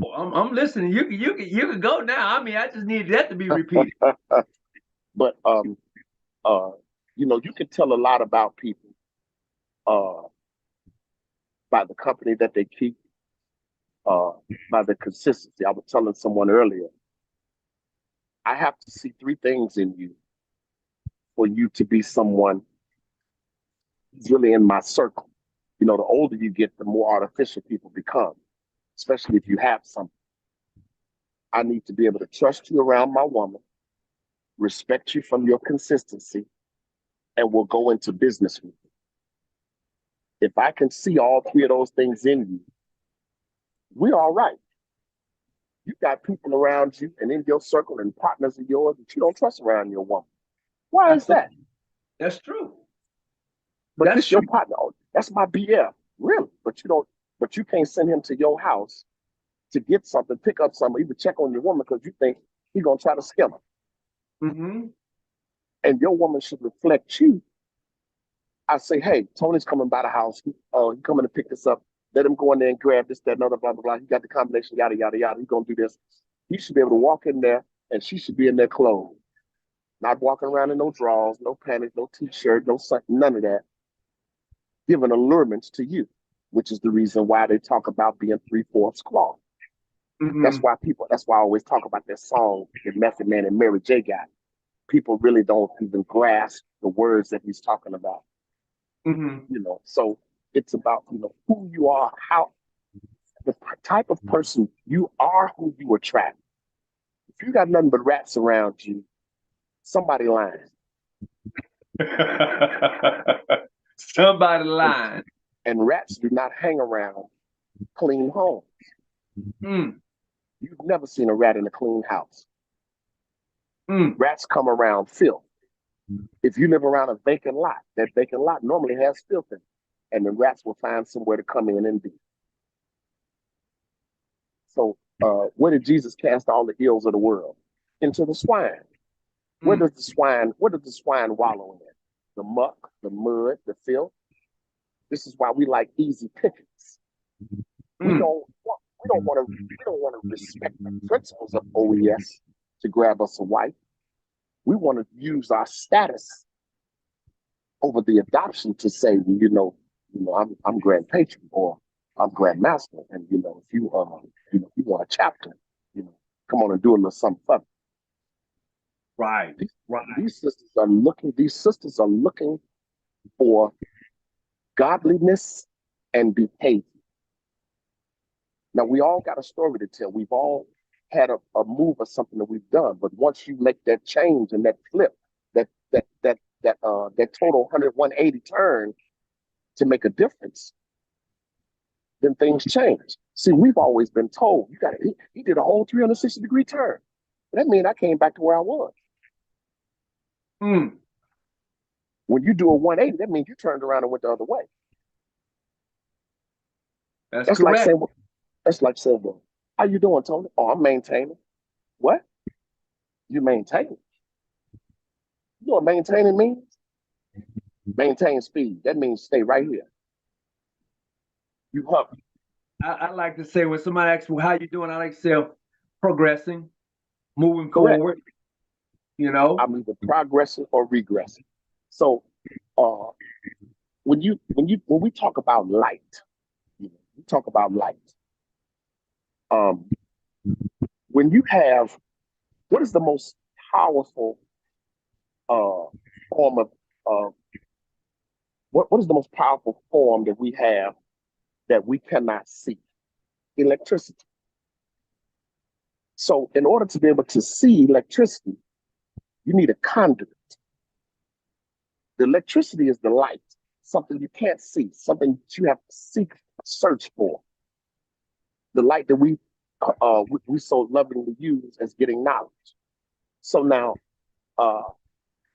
Oh, I'm listening. You can go now. I mean, I just need that to be repeated. But you can tell a lot about people by the company that they keep, by the consistency. I was telling someone earlier, I have to see 3 things in you for you to be someone who's really in my circle. The older you get, the more artificial people become, especially if you have something. I need to be able to trust you around my woman, respect you from your consistency, and we'll go into business with you. If I can see all 3 of those things in you, we're all right. You got people around you and in your circle and partners of yours that you don't trust around your woman. Why is that? That's true. But this your partner. Oh, that's my BF. Really? But you can't send him to your house to get something, pick up something, even check on your woman because you think he's gonna try to scam her. Mm-hmm. And your woman should reflect you. I say, hey, Tony's coming by the house. He's coming to pick this up. Let him go in there and grab this, that, and other, blah, blah, blah. He got the combination, yada, yada, yada. He's going to do this. He should be able to walk in there, and she should be in their clothes. Not walking around in no drawers, no panties, no T-shirt, no none of that. Giving allurements to you, which is the reason why they talk about being 3/4 cloth. Mm-hmm. That's why I always talk about that song that Method Man and Mary J got. People really don't even grasp the words that he's talking about. Mm-hmm. So it's about, who you are, how the type of person you are, who you attract. If you got nothing but rats around you, somebody lying. Somebody lying. And rats do not hang around clean homes. Mm. You've never seen a rat in a clean house. Mm. Rats come around filth. If you live around a vacant lot, that vacant lot normally has filth in it, and the rats will find somewhere to come in and be. So where did Jesus cast all the ills of the world? Into the swine. Where does the swine wallow in? The muck, the mud, the filth. This is why we like easy pickings. We don't want to respect the principles of OES to grab us a wife. We want to use our status over the adoption to say, I'm Grand Patron or I'm Grand Master, and if you want a chapter, come on and do a little something for me. Right. These sisters are looking for godliness and behavior. Now we all got a story to tell. We've all had a move or something that we've done, but once you make that change and that flip, that total 180 turn to make a difference, then things change. See, we've always been told he did a whole 360-degree turn. That means I came back to where I was. When you do a 180, that means you turned around and went the other way. That's correct. That's like saying, well, how you doing, Tony? Oh, I'm maintaining. What? You maintaining? You know what maintaining means? Maintain speed. That means stay right here. You hover. I like to say when somebody asks me, how you doing? I like to say progressing, moving forward. I'm either progressing or regressing. So uh, when we talk about light, we talk about light. Um, when you have, what is the most powerful uh, form of what is the most powerful form that we have that we cannot see? Electricity. So in order to be able to see electricity, you need a conduit. The electricity is the light, something you can't see, something that you have to seek, search for. The light that we so lovingly use as getting knowledge. So now,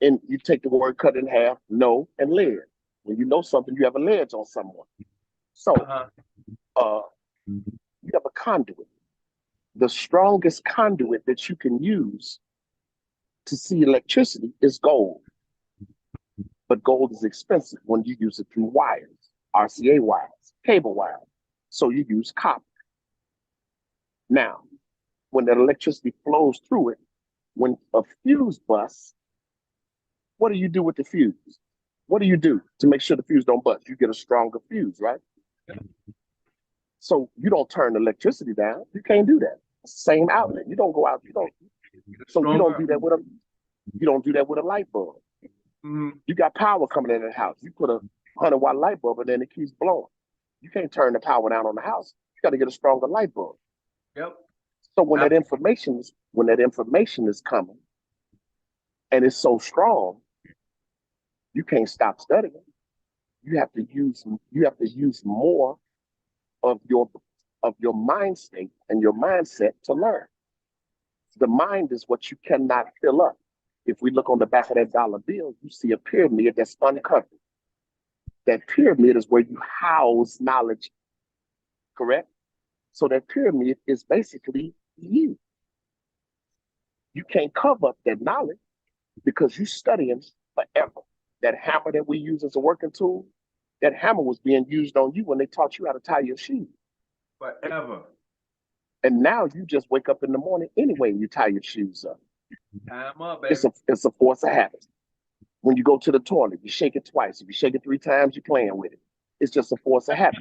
and you take the word cut in half, know, and lead. When you know something, you have a ledge on someone. So you have a conduit. The strongest conduit that you can use to see electricity is gold. But gold is expensive when you use it through wires, RCA wires, cable wires. So you use copper. Now, when that electricity flows through it, when a fuse busts, what do you do with the fuse? What do you do to make sure the fuse don't bust? You get a stronger fuse, right? So you don't turn electricity down. You can't do that. Same outlet. You don't go out. You don't. So you don't do that with a. You don't do that with a light bulb. Mm-hmm. You got power coming in the house. You put a 100-watt light bulb and then it keeps blowing. You can't turn the power down on the house. You got to get a stronger light bulb. Yep. So when that information is coming, and it's so strong, you can't stop studying. You have to use more of your mind state and your mindset to learn. The mind is what you cannot fill up. If we look on the back of that dollar bill, you see a pyramid that's uncovered. That pyramid is where you house knowledge, correct? So that pyramid is basically you. You can't cover up that knowledge because you're studying forever. That hammer that we use as a working tool, that hammer was being used on you when they taught you how to tie your shoes. Forever. And now you just wake up in the morning anyway and you tie your shoes up. Time up, baby. It's a force of habit. When you go to the toilet, you shake it twice. If you shake it 3 times, you're playing with it. It's just a force of habit.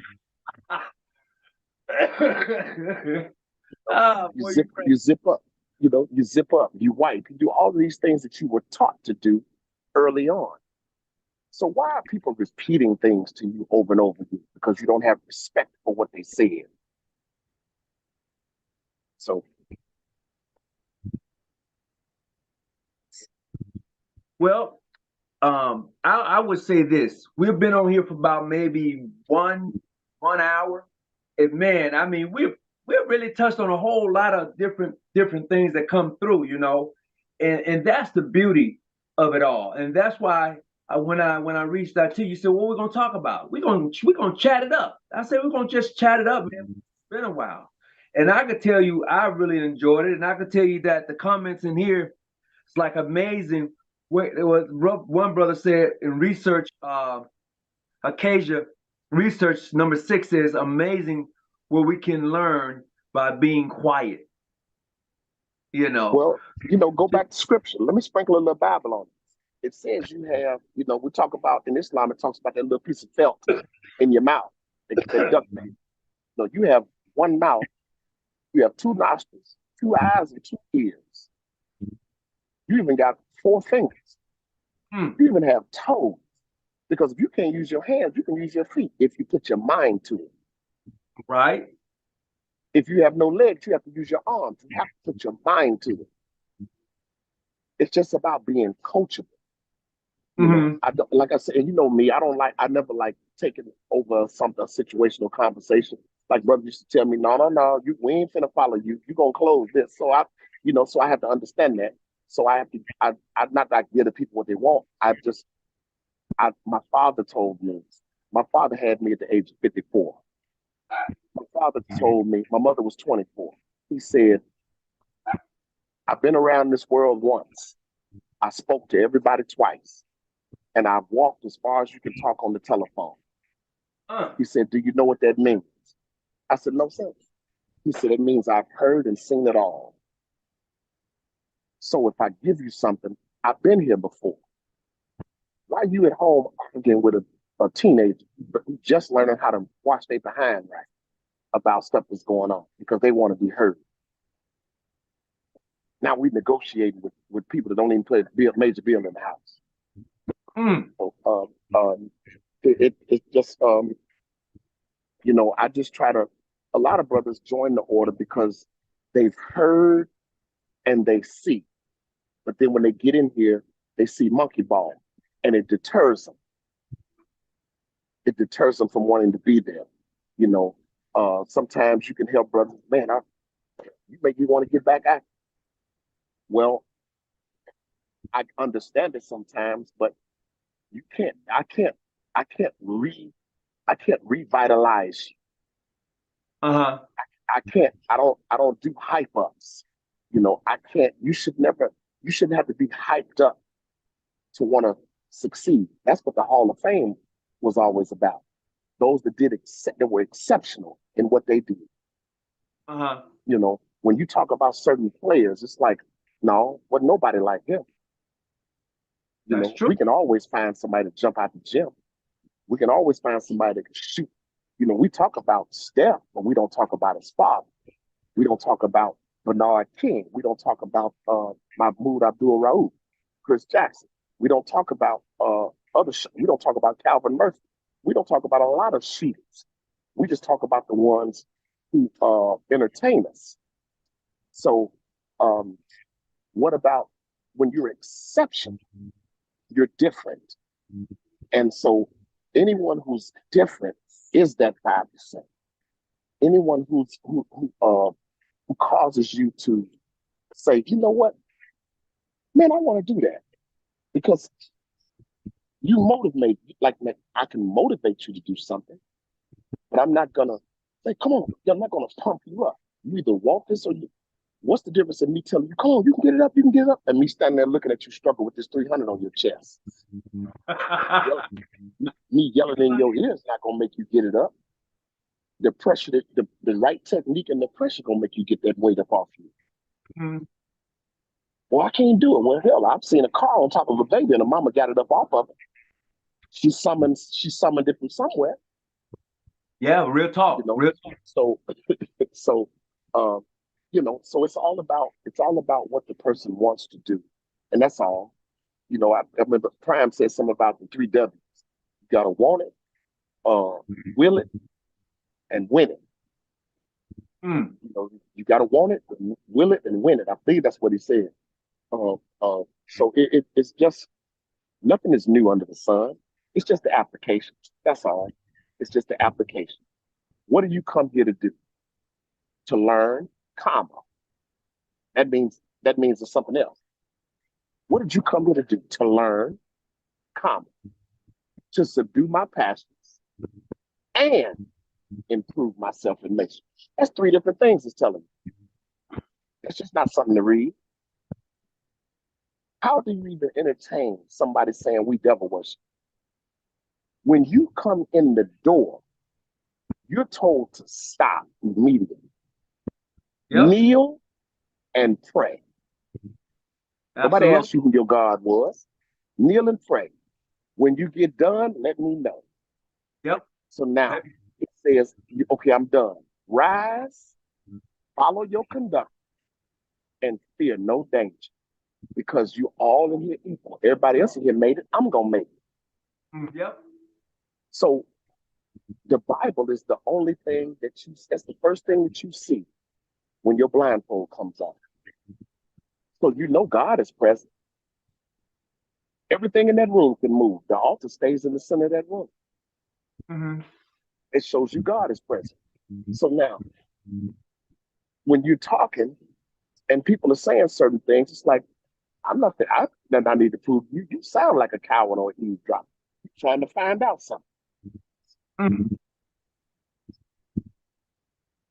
You zip up, you zip up, you wipe, you do all of these things that you were taught to do early on. So why are people repeating things to you over and over again? Because you don't have respect for what they said. So. Well, I would say this. We've been on here for about maybe one hour. And man, I mean, we've really touched on a whole lot of different things that come through, and that's the beauty of it all. And that's why when I reached out to you, you said, "What we're gonna talk about? We're gonna chat it up." I said, "We're gonna just chat it up, man. It's been a while." And I could tell you, I really enjoyed it, and I could tell you that the comments in here, it's like amazing. One brother said in research, Acacia research number 6 is amazing where we can learn by being quiet. Well, go back to scripture. Let me sprinkle a little Bible on it. It says you have, we talk about in Islam, it talks about that little piece of felt in your mouth, that duck bait. No, you have one mouth, you have 2 nostrils, 2 eyes, and 2 ears. You even got 4 fingers. You even have toes. Because if you can't use your hands, you can use your feet if you put your mind to it. Right. If you have no legs, you have to use your arms. You have to put your mind to it. It's just about being coachable. I don't, like I said, and you know me, I never like taking over a situational conversation. Like brother used to tell me, no, we ain't finna follow you. You're gonna close this. So I have to understand that. So I have to, I'm not like give the people what they want. My father told me, my father had me at the age of 54. My father told me, my mother was 24. He said, I've been around this world once. I spoke to everybody twice. And I've walked as far as you can talk on the telephone. He said, do you know what that means? I said, no, sir. He said, it means I've heard and seen it all. So if I give you something, I've been here before. Why you at home arguing with a teenager, but just learning how to wash their behind right about stuff that's going on because they want to be heard? Now we negotiating with people that don't even play the major bill in the house. So, it's just, I just try to, a lot of brothers join the order because they've heard and they see. But then when they get in here, they see monkey ball and it deters them. It deters them from wanting to be there. Sometimes you can help brothers, man, you make me want to get back at you. Well, I understand it sometimes, but I can't revitalize you. I don't do hype ups. I can't, you shouldn't have to be hyped up to want to succeed. That's what the Hall of Fame was always about. Those that were exceptional in what they did. When you talk about certain players, it's like, no, wasn't nobody like him. That's true. We can always find somebody to jump out the gym. We can always find somebody that can shoot. We talk about Steph, but we don't talk about his father. We don't talk about Bernard King. We don't talk about Mahmoud Abdul-Rauf, Chris Jackson. We don't talk about we don't talk about Calvin Murphy. We don't talk about a lot of shooters. We just talk about the ones who entertain us. So what about when you're exceptional? You're different. And so anyone who's different is that 5%. Anyone who causes you to say, you know what, man, I want to do that because you motivate. Like, man, I can motivate you to do something, but I'm not gonna say, come on, I'm not gonna pump you up. You either want this or you. What's the difference in me telling you, come on, you can get it up, and me standing there looking at you struggle with this 300 on your chest? Me yelling in your ear is not gonna make you get it up. The pressure, the right technique and the pressure gonna make you get that weight up off you. Well, I can't do it. Well, hell, I've seen a car on top of a baby and a mama got it up off of it. She summoned it from somewhere. Yeah, real talk. Real talk. So it's all about what the person wants to do, and that's all. I remember Prime said something about the 3 W's. You gotta want it, will it, and win it. You gotta want it, will it, and win it. I think that's what he said. So it's just nothing is new under the sun. It's just the application. That's all. It's just the application. What do you come here to do? To learn, comma. That means there's something else. What did you come here to do? To learn, comma. To subdue my passions and improve my self-image. That's 3 different things it's telling me. That's just not something to read. How do you even entertain somebody saying we devil worship? When you come in the door, you're told to stop immediately. Yep. Kneel and pray. Absolutely. Nobody asked you who your God was. Kneel and pray. When you get done, let me know. Yep. So now it says, okay, I'm done. Rise, follow your conduct, and fear no danger. Because you all in here equal. Everybody else in here made it. I'm going to make it. Yep. So the Bible is the only thing that's the first thing that you see when your blindfold comes off. So God is present. Everything in that room can move. The altar stays in the center of that room. It shows you God is present. So now, when you're talking and people are saying certain things, it's like, I need to prove you. You sound like a coward or an eavesdropper. You're trying to find out something.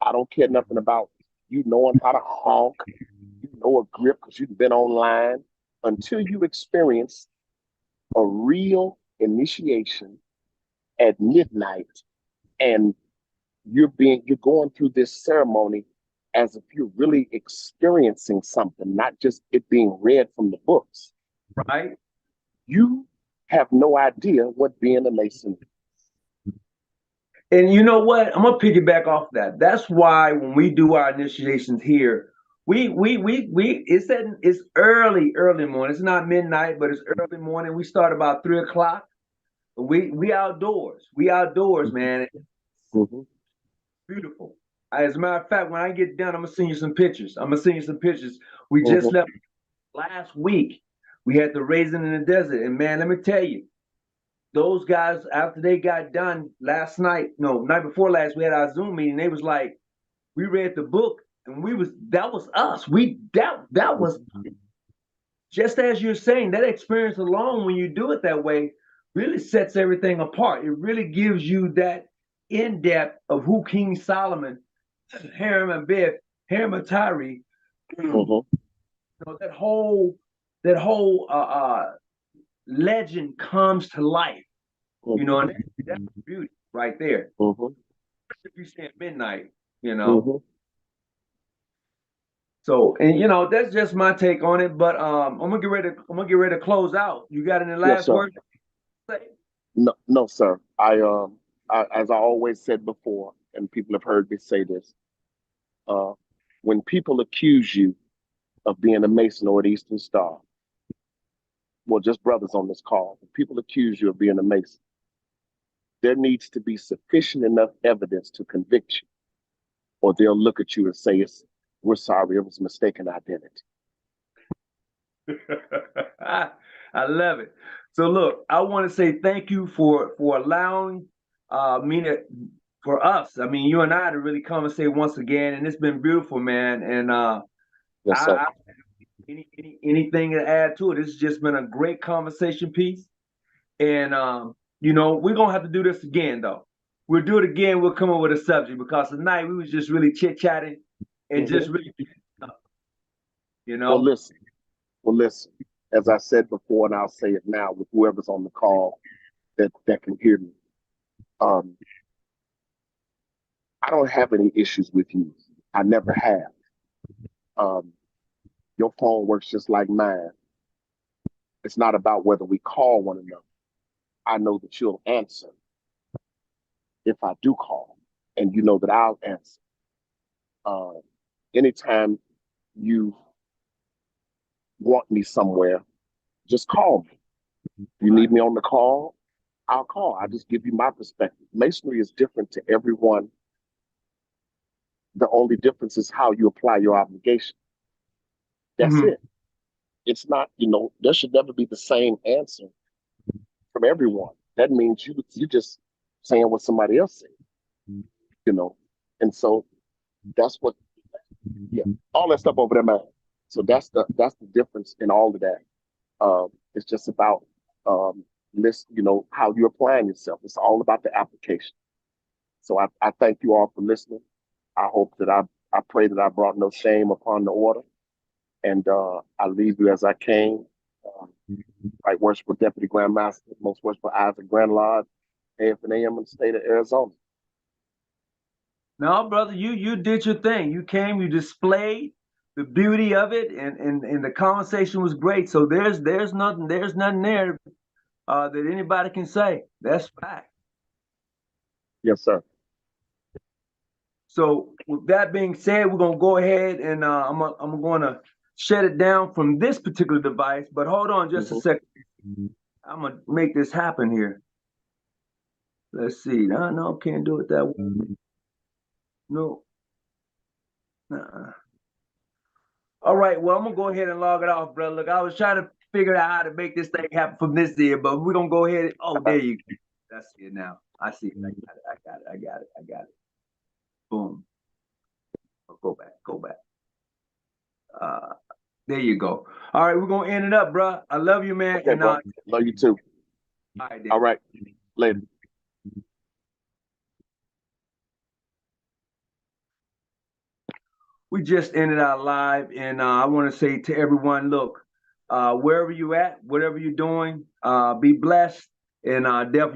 I don't care nothing about you knowing how to honk, a grip because you've been online, until you experience a real initiation at midnight and you're going through this ceremony as if you're really experiencing something, not just it being read from the books. Right. You have no idea what being a Mason is. And you know what? I'm gonna piggyback off that. That's why when we do our initiations here, we it's early morning. It's not midnight, but it's early morning. We start about 3 o'clock. We outdoors. We outdoors, man. Mm-hmm. Beautiful. As a matter of fact, when I get done, I'm gonna send you some pictures. I'm gonna send you some pictures. We just Mm-hmm. left last week. We had the Raisin in the Desert, and man, let me tell you, those guys after they got done last night, no, night before last, we had our Zoom meeting. They was like, we read the book, and that was us. That was just as you're saying. That experience alone, when you do it that way, really sets everything apart. It really gives you that in depth of who King Solomon, Hiram and Biff, Hiram and Tyree, Mm-hmm. that whole legend comes to life. Mm-hmm. You know, and that's the beauty right there. Mm-hmm. If you say at midnight, you know. Mm-hmm. So, and you know, that's just my take on it. But I'm gonna get ready to close out. You got any Yes, last sir. words to say? No, no, sir. As I always said before, and people have heard me say this, uh, when people accuse you of being a Mason or an Eastern Star, well, just brothers on this call, when people accuse you of being a Mason, there needs to be sufficient enough evidence to convict you, or they'll look at you and say, "We're sorry, it was mistaken identity." I love it. So look, I want to say thank you for allowing me to for us. I mean, you and I to really come and say once again, and it's been beautiful, man. And Yes, sir. I anything to add to it? It's just been a great conversation piece, and you know, we're gonna have to do this again, though. We'll do it again. We'll come up with a subject because tonight we was just really chit chatting and Mm-hmm. just really, you Well, know. listen. Well, listen. As I said before, and I'll say it now with whoever's on the call that can hear me. Um, I don't have any issues with you. I never have. Um, your phone works just like mine. It's not about whether we call one another. I know that you'll answer if I do call, and you know that I'll answer. Uh, Anytime you want me somewhere, just call me. You need me on the call, I'll call. I just give you my perspective. Masonry is different to everyone. The only difference is how you apply your obligation. That's Mhm. it. It's not, there should never be the same answer from everyone. That means you just saying what somebody else said, you know. And so that's what, yeah, all that stuff over there, man. So that's the difference in all of that. It's just about how you're applying yourself. It's all about the application. So I thank you all for listening. I hope that I pray that I brought no shame upon the order, and I leave you as I came. Right, worshipful Deputy Grandmaster, most worshipful Isaac Grand Lodge, AFNAM in the state of Arizona. No, brother, you did your thing. You came, you displayed the beauty of it, and the conversation was great. So there's nothing there that anybody can say. That's fact. Yes, sir. So with that being said, we're gonna go ahead and I'm gonna shut it down from this particular device. But hold on just a Mm-hmm. second. I'm gonna make this happen here. Let's see. No, can't do it that way. No. All right, well, I'm gonna go ahead and log it off, brother. Look, I was trying to figure out how to make this thing happen from this year, but we're gonna go ahead. Oh, there you go. That's it now. I see it. I got it. Boom. Go back. Uh, there you go. All right, we're gonna end it up, bro. I love you, man. Okay, And bro. Love you too. all right, then. All right. Later. We just ended our live, and I want to say to everyone, look, wherever you at, whatever you're doing, be blessed, and definitely.